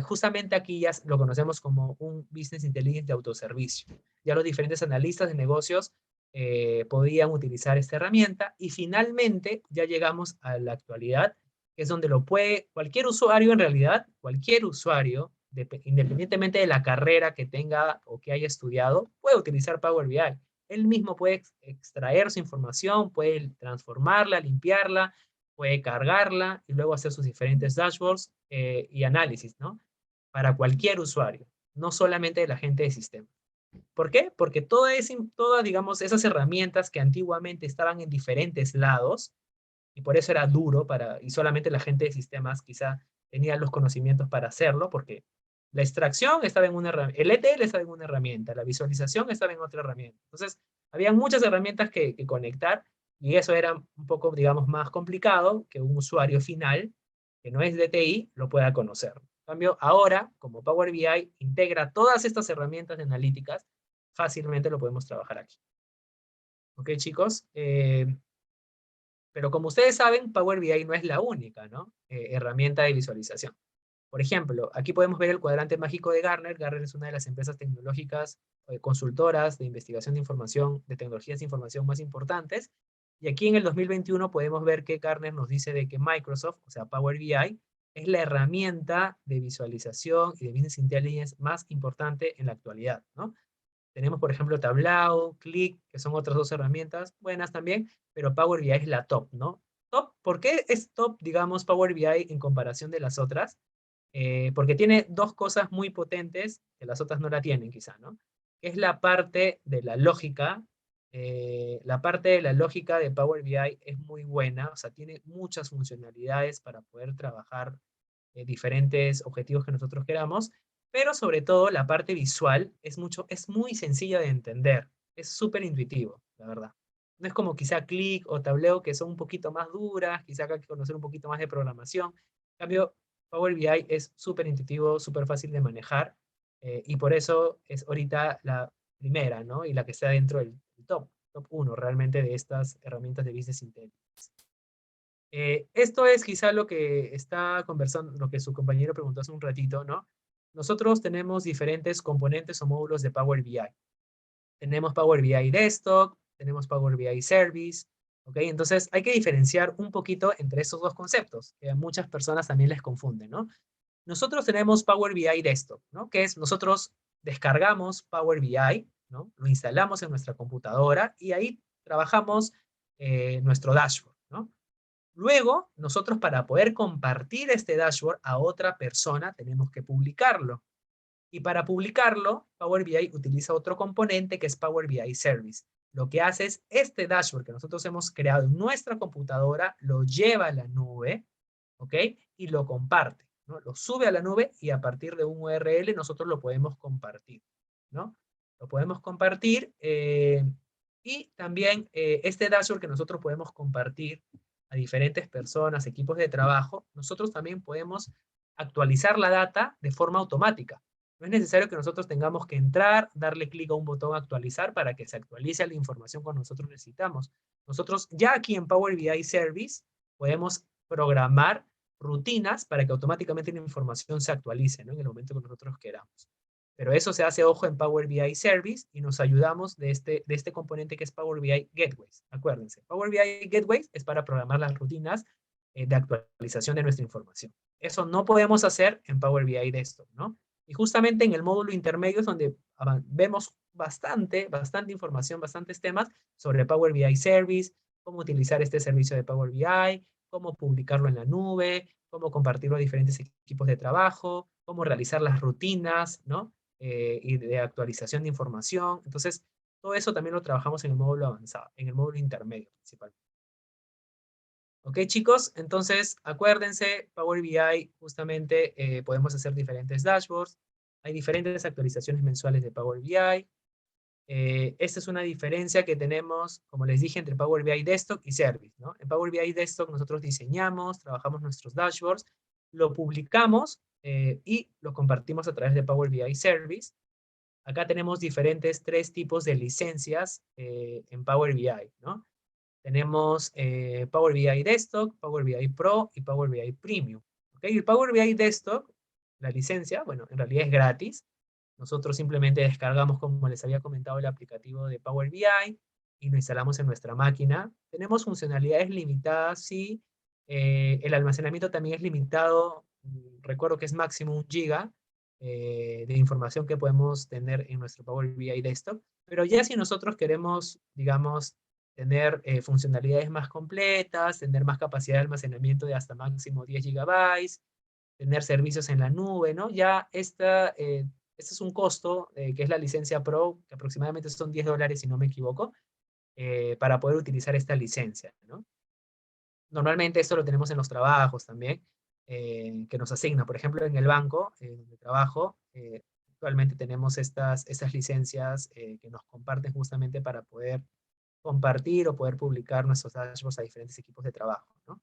justamente aquí ya lo conocemos como un Business Intelligence de autoservicio. Ya los diferentes analistas de negocios podían utilizar esta herramienta y finalmente ya llegamos a la actualidad, que es donde lo puede cualquier usuario en realidad, cualquier usuario, independientemente de la carrera que tenga o que haya estudiado, puede utilizar Power BI. Él mismo puede extraer su información, puede transformarla, limpiarla, puede cargarla y luego hacer sus diferentes dashboards y análisis, ¿no? Para cualquier usuario, no solamente de la gente de sistema. ¿Por qué? Porque todas, digamos, esas herramientas que antiguamente estaban en diferentes lados, y por eso era duro y solamente la gente de sistemas quizá tenía los conocimientos para hacerlo, porque la extracción estaba en una herramienta, el ETL estaba en una herramienta, la visualización estaba en otra herramienta. Entonces, había muchas herramientas que conectar, y eso era un poco, digamos, más complicado que un usuario final, que no es de TI, lo pueda conocer. En cambio, ahora, como Power BI integra todas estas herramientas de analíticas, fácilmente lo podemos trabajar aquí. ¿Ok, chicos? Pero como ustedes saben, Power BI no es la única, ¿no? Herramienta de visualización. Por ejemplo, aquí podemos ver el cuadrante mágico de Gartner. Gartner es una de las empresas tecnológicas consultoras de investigación de información, de tecnologías de información más importantes. Y aquí en el 2021 podemos ver que Gartner nos dice de que Microsoft, o sea, Power BI, es la herramienta de visualización y de Business Intelligence más importante en la actualidad, ¿no? Tenemos, por ejemplo, Tableau, Click, que son otras dos herramientas buenas también, pero Power BI es la top, ¿no? Top, ¿por qué es top, digamos, Power BI en comparación de las otras? Porque tiene dos cosas muy potentes que las otras no la tienen, quizá, ¿no? Es la parte de la lógica. La parte de la lógica de Power BI es muy buena, o sea, tiene muchas funcionalidades para poder trabajar diferentes objetivos que nosotros queramos, pero sobre todo la parte visual es muy sencilla de entender, es súper intuitivo, la verdad. No es como quizá Click o Tableau que son un poquito más duras, quizá hay que conocer un poquito más de programación. En cambio, Power BI es súper intuitivo, súper fácil de manejar, y por eso es ahorita la primera, ¿no? Y la que está dentro del top. top 1 realmente de estas herramientas de Business Intelligence. Esto es quizá lo que está conversando, lo que su compañero preguntó hace un ratito, ¿no? Nosotros tenemos diferentes componentes o módulos de Power BI. Tenemos Power BI Desktop, tenemos Power BI Service, ¿ok? Entonces hay que diferenciar un poquito entre estos dos conceptos, que a muchas personas también les confunden, ¿no? Nosotros tenemos Power BI Desktop, ¿no? Que es nosotros descargamos Power BI, ¿no? Lo instalamos en nuestra computadora y ahí trabajamos nuestro dashboard, ¿no? Luego, nosotros para poder compartir este dashboard a otra persona, tenemos que publicarlo. Y para publicarlo, Power BI utiliza otro componente que es Power BI Service. Lo que hace es este dashboard que nosotros hemos creado en nuestra computadora, lo lleva a la nube, ¿ok? Y lo comparte, ¿no? Lo sube a la nube y a partir de un URL nosotros lo podemos compartir, ¿no? Lo podemos compartir y también este dashboard que nosotros podemos compartir a diferentes personas, equipos de trabajo, nosotros también podemos actualizar la data de forma automática. No es necesario que nosotros tengamos que entrar, darle clic a un botón actualizar para que se actualice la información que nosotros necesitamos. Nosotros ya aquí en Power BI Service podemos programar rutinas para que automáticamente la información se actualice, ¿no? En el momento que nosotros queramos. Pero eso se hace, ojo, en Power BI Service y nos ayudamos de este componente que es Power BI Gateways. Acuérdense, Power BI Gateways es para programar las rutinas de actualización de nuestra información. Eso no podemos hacer en Power BI Desktop, ¿no? Y justamente en el módulo intermedio es donde vemos bastante información, bastantes temas sobre Power BI Service, cómo utilizar este servicio de Power BI, cómo publicarlo en la nube, cómo compartirlo a diferentes equipos de trabajo, cómo realizar las rutinas, ¿no? Y de actualización de información. Entonces, todo eso también lo trabajamos en el módulo avanzado, en el módulo intermedio principalmente. Ok, chicos, entonces acuérdense, Power BI justamente podemos hacer diferentes dashboards. Hay diferentes actualizaciones mensuales de Power BI. Esta es una diferencia que tenemos, como les dije, entre Power BI Desktop y Service, ¿no? En Power BI Desktop nosotros diseñamos, trabajamos nuestros dashboards, lo publicamos y lo compartimos a través de Power BI Service. Acá tenemos diferentes 3 tipos de licencias en Power BI, ¿no? Tenemos Power BI Desktop, Power BI Pro y Power BI Premium. ¿Okay? El Power BI Desktop, la licencia, bueno, en realidad es gratis. Nosotros simplemente descargamos, como les había comentado, el aplicativo de Power BI y lo instalamos en nuestra máquina. Tenemos funcionalidades limitadas, sí. El almacenamiento también es limitado. Recuerdo que es máximo 1 giga de información que podemos tener en nuestro Power BI Desktop. Pero ya si nosotros queremos, digamos, tener funcionalidades más completas, tener más capacidad de almacenamiento de hasta máximo 10 gigabytes, tener servicios en la nube, ¿no? Ya este es un costo, que es la licencia Pro, que aproximadamente son $10, si no me equivoco, para poder utilizar esta licencia, ¿no? Normalmente esto lo tenemos en los trabajos también, que nos asigna. Por ejemplo, en el banco de trabajo, actualmente tenemos estas licencias que nos comparten justamente para poder compartir o poder publicar nuestros dashboards a diferentes equipos de trabajo, ¿no?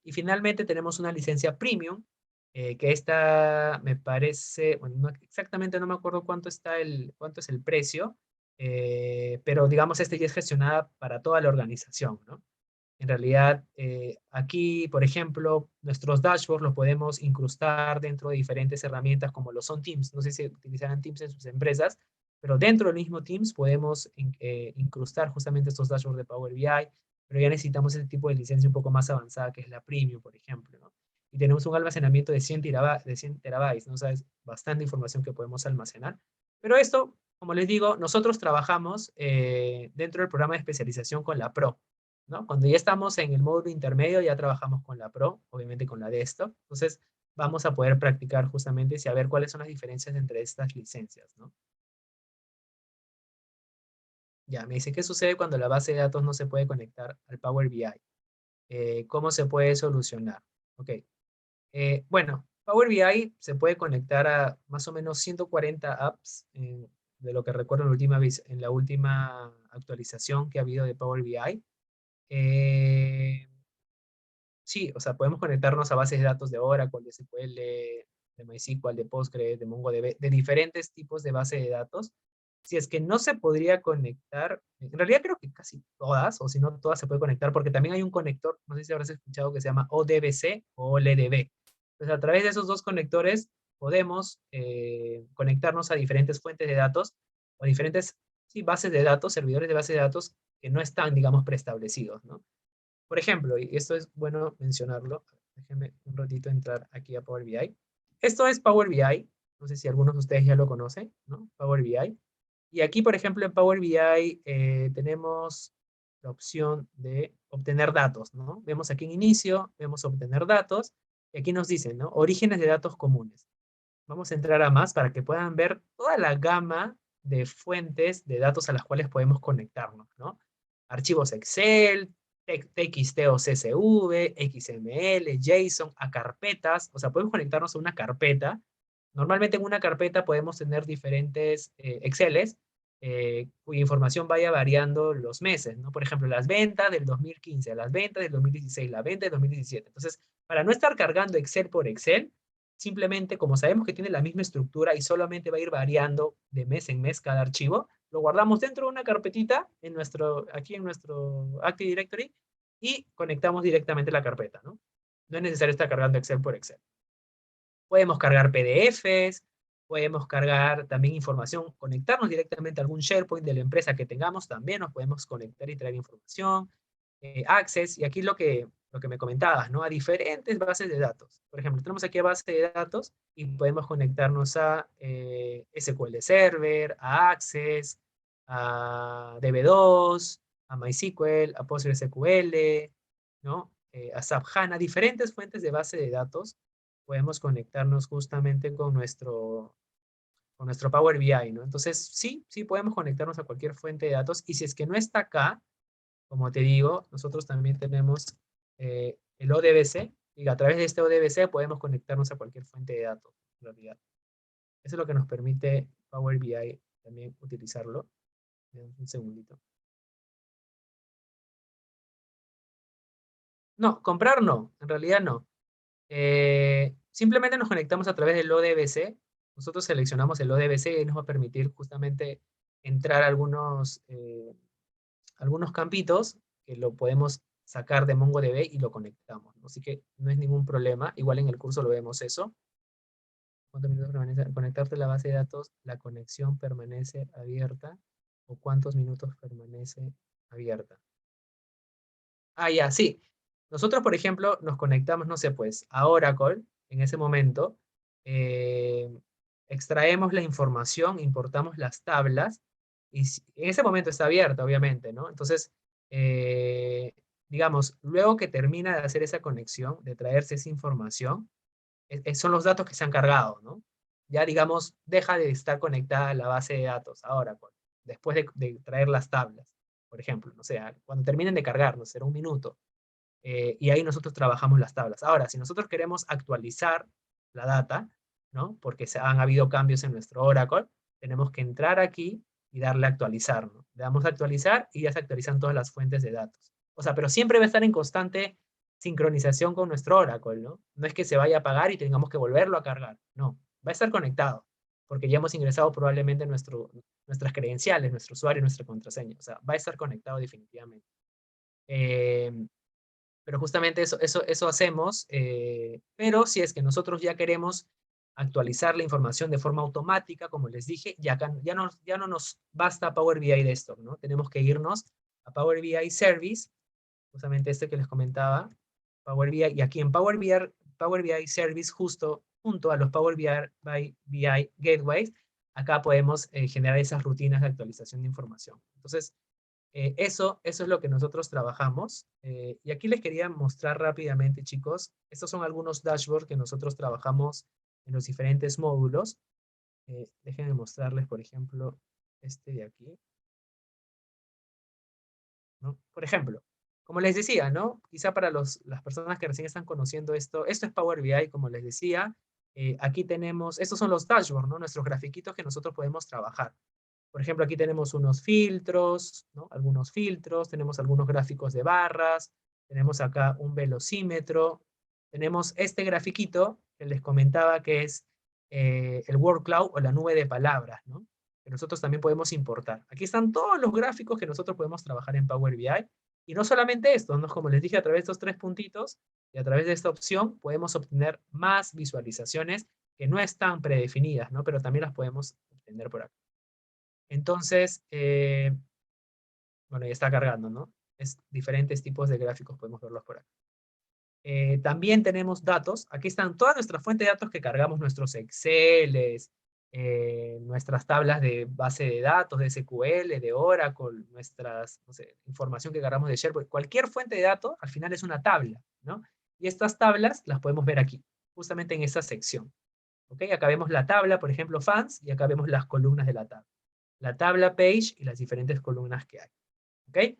Y finalmente tenemos una licencia premium, que esta me parece, bueno, exactamente no me acuerdo cuánto es el precio, pero digamos ya es gestionada para toda la organización, ¿no? En realidad, aquí, por ejemplo, nuestros dashboards los podemos incrustar dentro de diferentes herramientas como lo son Teams. No sé si utilizarán Teams en sus empresas, pero dentro del mismo Teams podemos incrustar justamente estos dashboards de Power BI, pero ya necesitamos ese tipo de licencia un poco más avanzada, que es la Premium, por ejemplo, ¿no? Y tenemos un almacenamiento de 100 terabytes, ¿no? O sea, es bastante información que podemos almacenar. Pero esto, como les digo, nosotros trabajamos dentro del programa de especialización con la Pro, ¿no? Cuando ya estamos en el módulo intermedio, ya trabajamos con la Pro, obviamente con la Desktop. Entonces, vamos a poder practicar justamente y a ver cuáles son las diferencias entre estas licencias, ¿no? Ya, me dice, ¿qué sucede cuando la base de datos no se puede conectar al Power BI? ¿Cómo se puede solucionar? Ok. Bueno, Power BI se puede conectar a más o menos 140 apps, de lo que recuerdo en la última actualización que ha habido de Power BI. Sí, o sea, podemos conectarnos a bases de datos de Oracle, de SQL, de MySQL, de Postgres, de MongoDB, de diferentes tipos de base de datos. Si es que no se podría conectar, en realidad creo que casi todas, o si no todas se puede conectar, porque también hay un conector, no sé si habrás escuchado, que se llama ODBC o LDB. Entonces, a través de esos dos conectores podemos conectarnos a diferentes fuentes de datos, o diferentes sí, bases de datos, servidores de base de datos que no están, digamos, preestablecidos, ¿no? Por ejemplo, y esto es bueno mencionarlo, déjenme un ratito entrar aquí a Power BI. Esto es Power BI, no sé si algunos de ustedes ya lo conocen, ¿no? Power BI. Y aquí, por ejemplo, en Power BI tenemos la opción de obtener datos, ¿no? Vemos aquí en inicio, vemos obtener datos, y aquí nos dicen, ¿no? Orígenes de datos comunes. Vamos a entrar a más para que puedan ver toda la gama de fuentes de datos a las cuales podemos conectarnos, ¿no? Archivos Excel, TXT o CSV, XML, JSON, a carpetas, o sea, podemos conectarnos a una carpeta. Normalmente en una carpeta podemos tener diferentes Exceles, cuya información vaya variando los meses, ¿no? Por ejemplo, las ventas del 2015, las ventas del 2016, la venta del 2017. Entonces, para no estar cargando Excel por Excel, simplemente como sabemos que tiene la misma estructura y solamente va a ir variando de mes en mes cada archivo, lo guardamos dentro de una carpetita en aquí en nuestro Active Directory y conectamos directamente la carpeta, ¿no? No es necesario estar cargando Excel por Excel. Podemos cargar PDFs, podemos cargar también información, conectarnos directamente a algún SharePoint de la empresa que tengamos, también nos podemos conectar y traer información, Access, y aquí lo que me comentabas, ¿no? A diferentes bases de datos. Por ejemplo, tenemos aquí a base de datos y podemos conectarnos a SQL Server, a Access, a DB2, a MySQL, a PostgreSQL, ¿no? A SAP HANA, diferentes fuentes de base de datos podemos conectarnos justamente con nuestro Power BI, ¿no? Entonces, sí, sí podemos conectarnos a cualquier fuente de datos, y si es que no está acá, como te digo, nosotros también tenemos el ODBC, y a través de este ODBC podemos conectarnos a cualquier fuente de datos, en realidad. Eso es lo que nos permite Power BI también utilizarlo. Un segundito. No, comprar no, en realidad no. Simplemente nos conectamos a través del ODBC. Nosotros seleccionamos el ODBC y nos va a permitir justamente entrar a algunos campitos que lo podemos sacar de MongoDB y lo conectamos, ¿no? Así que no es ningún problema. Igual en el curso lo vemos eso. ¿Cuántos minutos permanece? Al conectarte a la base de datos, la conexión permanece abierta. ¿O cuántos minutos permanece abierta? Ah, ya, sí. Nosotros, por ejemplo, nos conectamos, no sé, pues, a Oracle, en ese momento, eh, extraemos la información, importamos las tablas, y en ese momento está abierta, obviamente, ¿no? Entonces, digamos, luego que termina de hacer esa conexión, de traerse esa información, son los datos que se han cargado, ¿no? Ya, digamos, deja de estar conectada a la base de datos a Oracle, después de traer las tablas, por ejemplo, no sé, cuando terminen de cargarnos, será un minuto, y ahí nosotros trabajamos las tablas. Ahora, si nosotros queremos actualizar la data, ¿no? Porque han habido cambios en nuestro Oracle, tenemos que entrar aquí y darle a actualizar, ¿no? Le damos a actualizar y ya se actualizan todas las fuentes de datos. O sea, pero siempre va a estar en constante sincronización con nuestro Oracle, ¿no? No es que se vaya a apagar y tengamos que volverlo a cargar, no, va a estar conectado, porque ya hemos ingresado probablemente nuestras credenciales, nuestro usuario y nuestra contraseña, o sea, va a estar conectado definitivamente. Pero justamente eso hacemos, pero si es que nosotros ya queremos actualizar la información de forma automática, como les dije, ya no nos basta Power BI Desktop, ¿no? Tenemos que irnos a Power BI Service, justamente este que les comentaba, Power BI, y aquí en Power BI Service, justo junto a los Power BI Gateways, acá podemos generar esas rutinas de actualización de información. Entonces, eso es lo que nosotros trabajamos. Y aquí les quería mostrar rápidamente, chicos. Estos son algunos dashboards que nosotros trabajamos en los diferentes módulos. Déjenme mostrarles, por ejemplo, este de aquí, ¿no? Por ejemplo, como les decía, ¿no? Quizá para las personas que recién están conociendo esto es Power BI, como les decía. Aquí tenemos, estos son los dashboards, ¿no? Nuestros grafiquitos que nosotros podemos trabajar. Por ejemplo, aquí tenemos unos filtros, ¿no? Algunos filtros, tenemos algunos gráficos de barras, tenemos acá un velocímetro, tenemos este grafiquito que les comentaba que es el word cloud o la nube de palabras, ¿no? que nosotros también podemos importar. Aquí están todos los gráficos que nosotros podemos trabajar en Power BI. Y no solamente esto, ¿no? Como les dije, a través de estos 3 puntitos y a través de esta opción podemos obtener más visualizaciones que no están predefinidas, ¿no? Pero también las podemos obtener por acá. Entonces, bueno, ya está cargando, ¿no? Es diferentes tipos de gráficos, podemos verlos por acá. También tenemos datos. Aquí están todas nuestras fuentes de datos que cargamos, nuestros Exceles, nuestras tablas de base de datos, de SQL, de Oracle, nuestras, no sé, información que cargamos de SharePoint. Cualquier fuente de datos, al final es una tabla, ¿no? Y estas tablas las podemos ver aquí, justamente en esta sección. ¿Ok? Acá vemos la tabla, por ejemplo, fans, y acá vemos las columnas de la tabla. La tabla page y las diferentes columnas que hay. ¿Ok?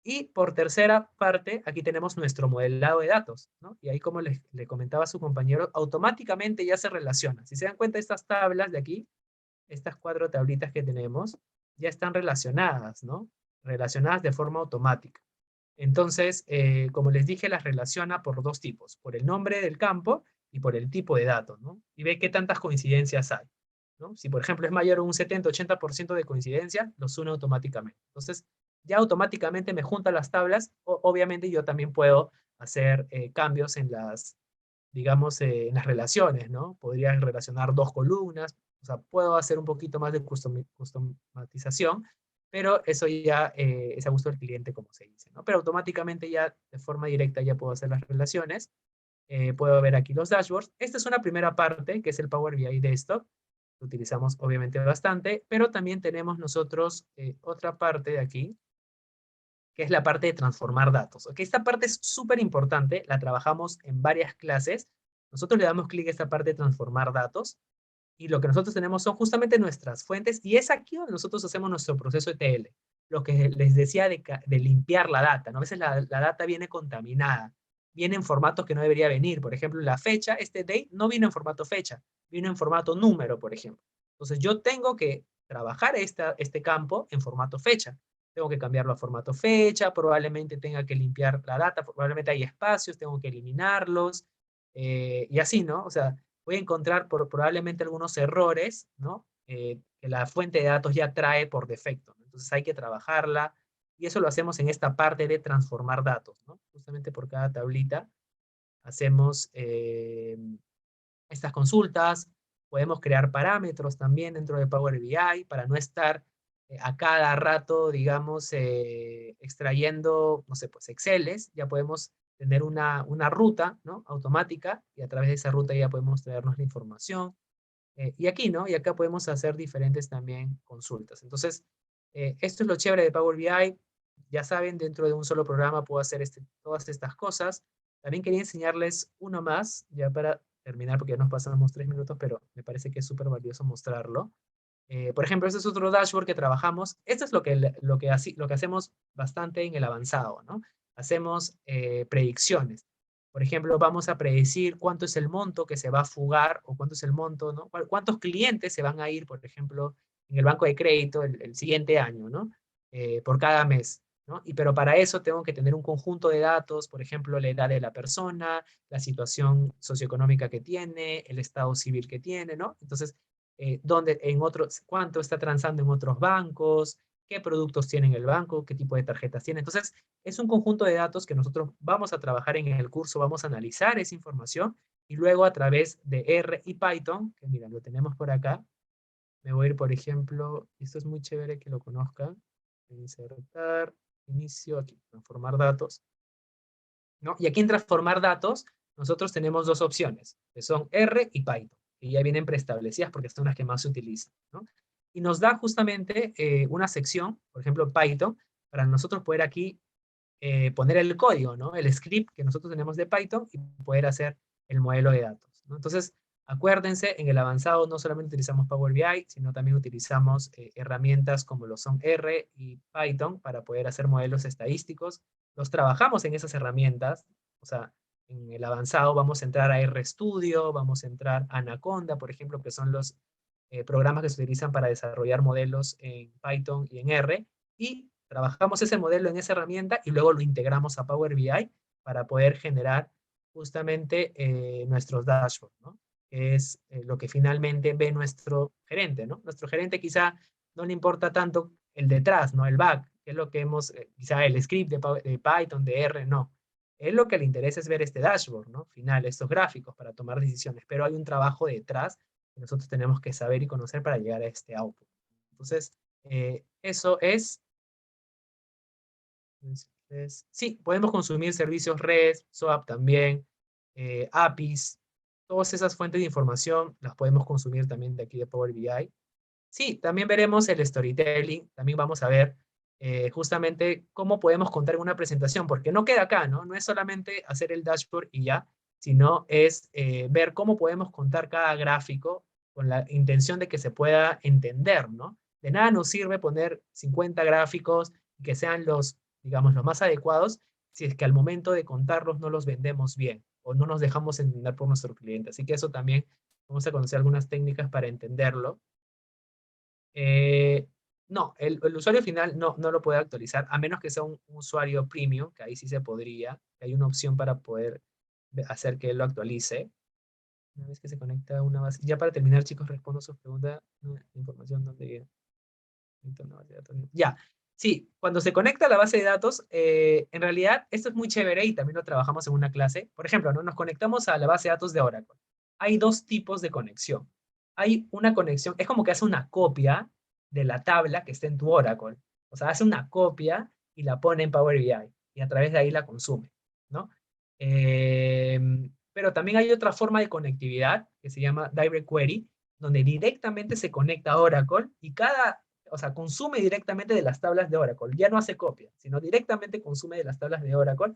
Y por tercera parte, aquí tenemos nuestro modelado de datos, ¿no? Y ahí, como le comentaba a su compañero, automáticamente ya se relaciona. Si se dan cuenta, estas tablas de aquí, estas 4 tablitas que tenemos, ya están relacionadas, ¿no? Relacionadas de forma automática. Entonces, como les dije, las relaciona por 2 tipos, por el nombre del campo y por el tipo de datos, ¿no? Y ve qué tantas coincidencias hay, ¿no? Si, por ejemplo, es mayor a un 70-80% de coincidencia, los une automáticamente. Entonces, ya automáticamente me junta las tablas. Obviamente, yo también puedo hacer cambios en las, digamos, en las relaciones, ¿no? Podría relacionar 2 columnas, o sea, puedo hacer un poquito más de customización, pero eso ya es a gusto del cliente, como se dice, ¿no? Pero automáticamente ya de forma directa ya puedo hacer las relaciones. Puedo ver aquí los dashboards. Esta es una primera parte, que es el Power BI Desktop. Lo utilizamos obviamente bastante, pero también tenemos nosotros otra parte de aquí, que es la parte de transformar datos. ¿Ok? Esta parte es súper importante, la trabajamos en varias clases. Nosotros le damos clic a esta parte de transformar datos, y lo que nosotros tenemos son justamente nuestras fuentes, y es aquí donde nosotros hacemos nuestro proceso ETL. Lo que les decía de limpiar la data, ¿no? A veces la data viene contaminada, viene en formatos que no debería venir. Por ejemplo, la fecha, este date, no vino en formato fecha, vino en formato número, por ejemplo. Entonces yo tengo que trabajar este campo en formato fecha. Tengo que cambiarlo a formato fecha, probablemente tenga que limpiar la data, probablemente hay espacios, tengo que eliminarlos, y así, ¿no? O sea, voy a encontrar probablemente algunos errores, ¿no? Que la fuente de datos ya trae por defecto, ¿no? Entonces hay que trabajarla, y eso lo hacemos en esta parte de transformar datos, ¿no? Justamente por cada tablita hacemos estas consultas. Podemos crear parámetros también dentro de Power BI para no estar a cada rato, digamos, extrayendo, no sé, pues Exceles. Ya podemos tener una ruta, ¿no? Automática, y a través de esa ruta ya podemos traernos la información. Y aquí, ¿no? Y acá podemos hacer diferentes también consultas. Entonces, esto es lo chévere de Power BI. Ya saben, dentro de un solo programa puedo hacer todas estas cosas. También quería enseñarles uno más, ya para terminar, porque ya nos pasamos 3 minutos, pero me parece que es súper valioso mostrarlo. Por ejemplo, este es otro dashboard que trabajamos. Esto es lo que hacemos bastante en el avanzado, ¿no? Hacemos predicciones. Por ejemplo, vamos a predecir cuánto es el monto que se va a fugar, o cuánto es el monto, ¿no? Cuántos clientes se van a ir, por ejemplo, en el banco de crédito el siguiente año, ¿no? Por cada mes, ¿no? Pero para eso tengo que tener un conjunto de datos, por ejemplo, la edad de la persona, la situación socioeconómica que tiene, el estado civil que tiene, ¿no? Entonces, cuánto está transando en otros bancos, qué productos tiene en el banco, qué tipo de tarjetas tiene. Entonces, es un conjunto de datos que nosotros vamos a trabajar en el curso, vamos a analizar esa información, y luego a través de R y Python, que mira, lo tenemos por acá. Me voy a ir, por ejemplo, esto es muy chévere que lo conozcan. Insertar, inicio, aquí, transformar datos, ¿no? Y aquí en transformar datos, nosotros tenemos 2 opciones, que son R y Python, que ya vienen preestablecidas porque son las que más se utilizan, ¿no? Y nos da justamente una sección, por ejemplo, Python, para nosotros poder aquí poner el código, ¿no? El script que nosotros tenemos de Python, y poder hacer el modelo de datos, ¿no? Entonces, acuérdense, en el avanzado no solamente utilizamos Power BI, sino también utilizamos herramientas como lo son R y Python para poder hacer modelos estadísticos. Los trabajamos en esas herramientas, o sea, en el avanzado vamos a entrar a RStudio, vamos a entrar a Anaconda, por ejemplo, que son los programas que se utilizan para desarrollar modelos en Python y en R, y trabajamos ese modelo en esa herramienta y luego lo integramos a Power BI para poder generar justamente nuestros dashboards, ¿no? es lo que finalmente ve nuestro gerente, ¿no? Nuestro gerente quizá no le importa tanto el detrás, ¿no? El back, que es lo que hemos, quizá el script de Python, de R, no. Él lo que le interesa es ver este dashboard, ¿no? Final, estos gráficos para tomar decisiones, pero hay un trabajo detrás que nosotros tenemos que saber y conocer para llegar a este output. Entonces, eso es... Sí, podemos consumir servicios REST, SOAP también, APIs, todas esas fuentes de información las podemos consumir también de aquí de Power BI. Sí, también veremos el storytelling, también vamos a ver justamente cómo podemos contar en una presentación, porque no queda acá, ¿no? No es solamente hacer el dashboard y ya, sino es ver cómo podemos contar cada gráfico con la intención de que se pueda entender, ¿no? De nada nos sirve poner 50 gráficos que sean los, digamos, los más adecuados si es que al momento de contarlos no los vendemos bien o no nos dejamos entender por nuestro cliente. Así que eso también vamos a conocer algunas técnicas para entenderlo. No, el usuario final no lo puede actualizar, a menos que sea un usuario premium, que ahí sí se podría. Hay una opción para poder hacer que él lo actualice. Una vez que se conecta a una base. Ya para terminar, chicos, respondo sus preguntas. Información donde una base de datos. Ya, sí, cuando se conecta a la base de datos, en realidad esto es muy chévere y también lo trabajamos en una clase. Por ejemplo, ¿no? Nos conectamos a la base de datos de Oracle. Hay dos tipos de conexión. Hay una conexión, es como que hace una copia de la tabla que está en tu Oracle. O sea, hace una copia y la pone en Power BI y a través de ahí la consume, ¿no? Pero también hay otra forma de conectividad que se llama Direct Query, donde directamente se conecta a Oracle y o sea, consume directamente de las tablas de Oracle. Ya no hace copia, sino directamente consume de las tablas de Oracle.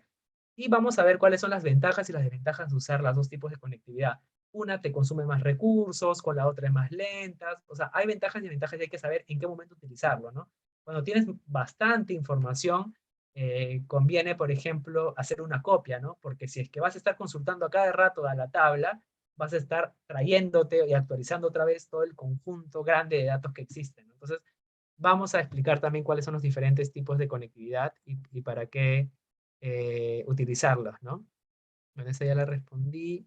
Y vamos a ver cuáles son las ventajas y las desventajas de usar los dos tipos de conectividad. Una te consume más recursos, con la otra es más lenta. O sea, hay ventajas y ventajas y hay que saber en qué momento utilizarlo, ¿no? Cuando tienes bastante información, conviene, por ejemplo, hacer una copia, ¿no? Porque si es que vas a estar consultando a cada rato a la tabla, vas a estar trayéndote y actualizando otra vez todo el conjunto grande de datos que existen, ¿no? Entonces, vamos a explicar también cuáles son los diferentes tipos de conectividad y para qué utilizarlos, ¿no? Bueno, esa ya la respondí.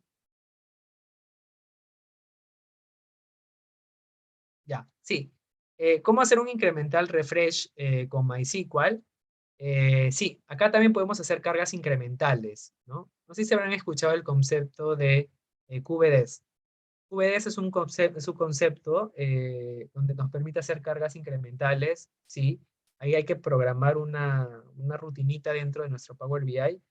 Ya, sí. ¿Cómo hacer un incremental refresh con MySQL? Sí, acá también podemos hacer cargas incrementales, ¿no? No sé si habrán escuchado el concepto de QVDs. QVDs es un concepto donde nos permite hacer cargas incrementales, ¿sí? Ahí hay que programar una rutinita dentro de nuestro Power BI.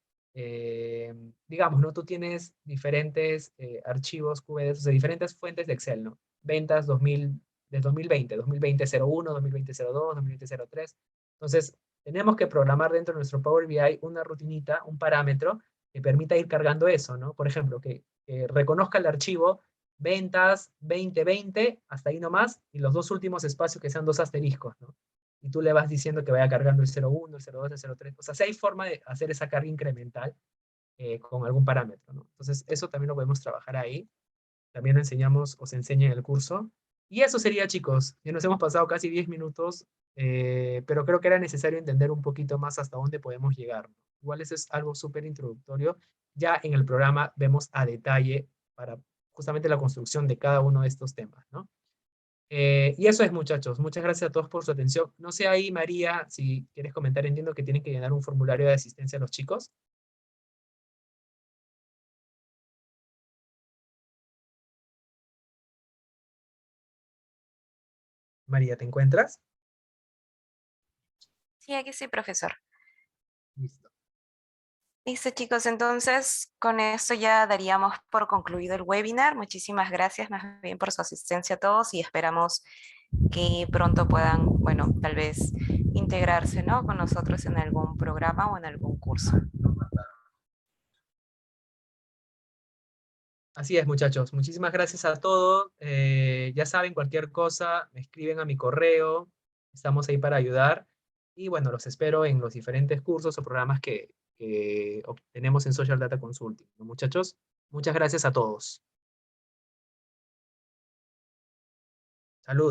Digamos, ¿no? Tú tienes diferentes archivos QVDs, o sea, diferentes fuentes de Excel, ¿no? Ventas 2000, de 2020, 2020-01, 2020-02, 2020-03. Entonces, tenemos que programar dentro de nuestro Power BI una rutinita, un parámetro que permita ir cargando eso, ¿no? Por ejemplo, que reconozca el archivo ventas 2020, hasta ahí nomás, y los dos últimos espacios que sean dos asteriscos, ¿no? Y tú le vas diciendo que vaya cargando el 01, el 02, el 03. O sea, si hay forma de hacer esa carga incremental con algún parámetro, ¿no? Entonces, eso también lo podemos trabajar ahí. También lo enseñamos o se enseña en el curso. Y eso sería, chicos. Ya nos hemos pasado casi 10 minutos, pero creo que era necesario entender un poquito más hasta dónde podemos llegar, ¿no? Igual eso es algo súper introductorio. Ya en el programa vemos a detalle para justamente la construcción de cada uno de estos temas, ¿no? Y eso es, muchachos. Muchas gracias a todos por su atención. No sé ahí, María, si quieres comentar, entiendo que tienen que llenar un formulario de asistencia a los chicos. María, ¿te encuentras? Sí, aquí sí, profesor. Listo. Listo, chicos, entonces con esto ya daríamos por concluido el webinar. Muchísimas gracias más bien por su asistencia a todos y esperamos que pronto puedan, bueno, tal vez integrarse, ¿no? Con nosotros en algún programa o en algún curso. Así es, muchachos. Muchísimas gracias a todos. Ya saben, cualquier cosa, me escriben a mi correo. Estamos ahí para ayudar. Y bueno, los espero en los diferentes cursos o programas que obtenemos en Social Data Consulting, ¿no, muchachos? Muchas gracias a todos.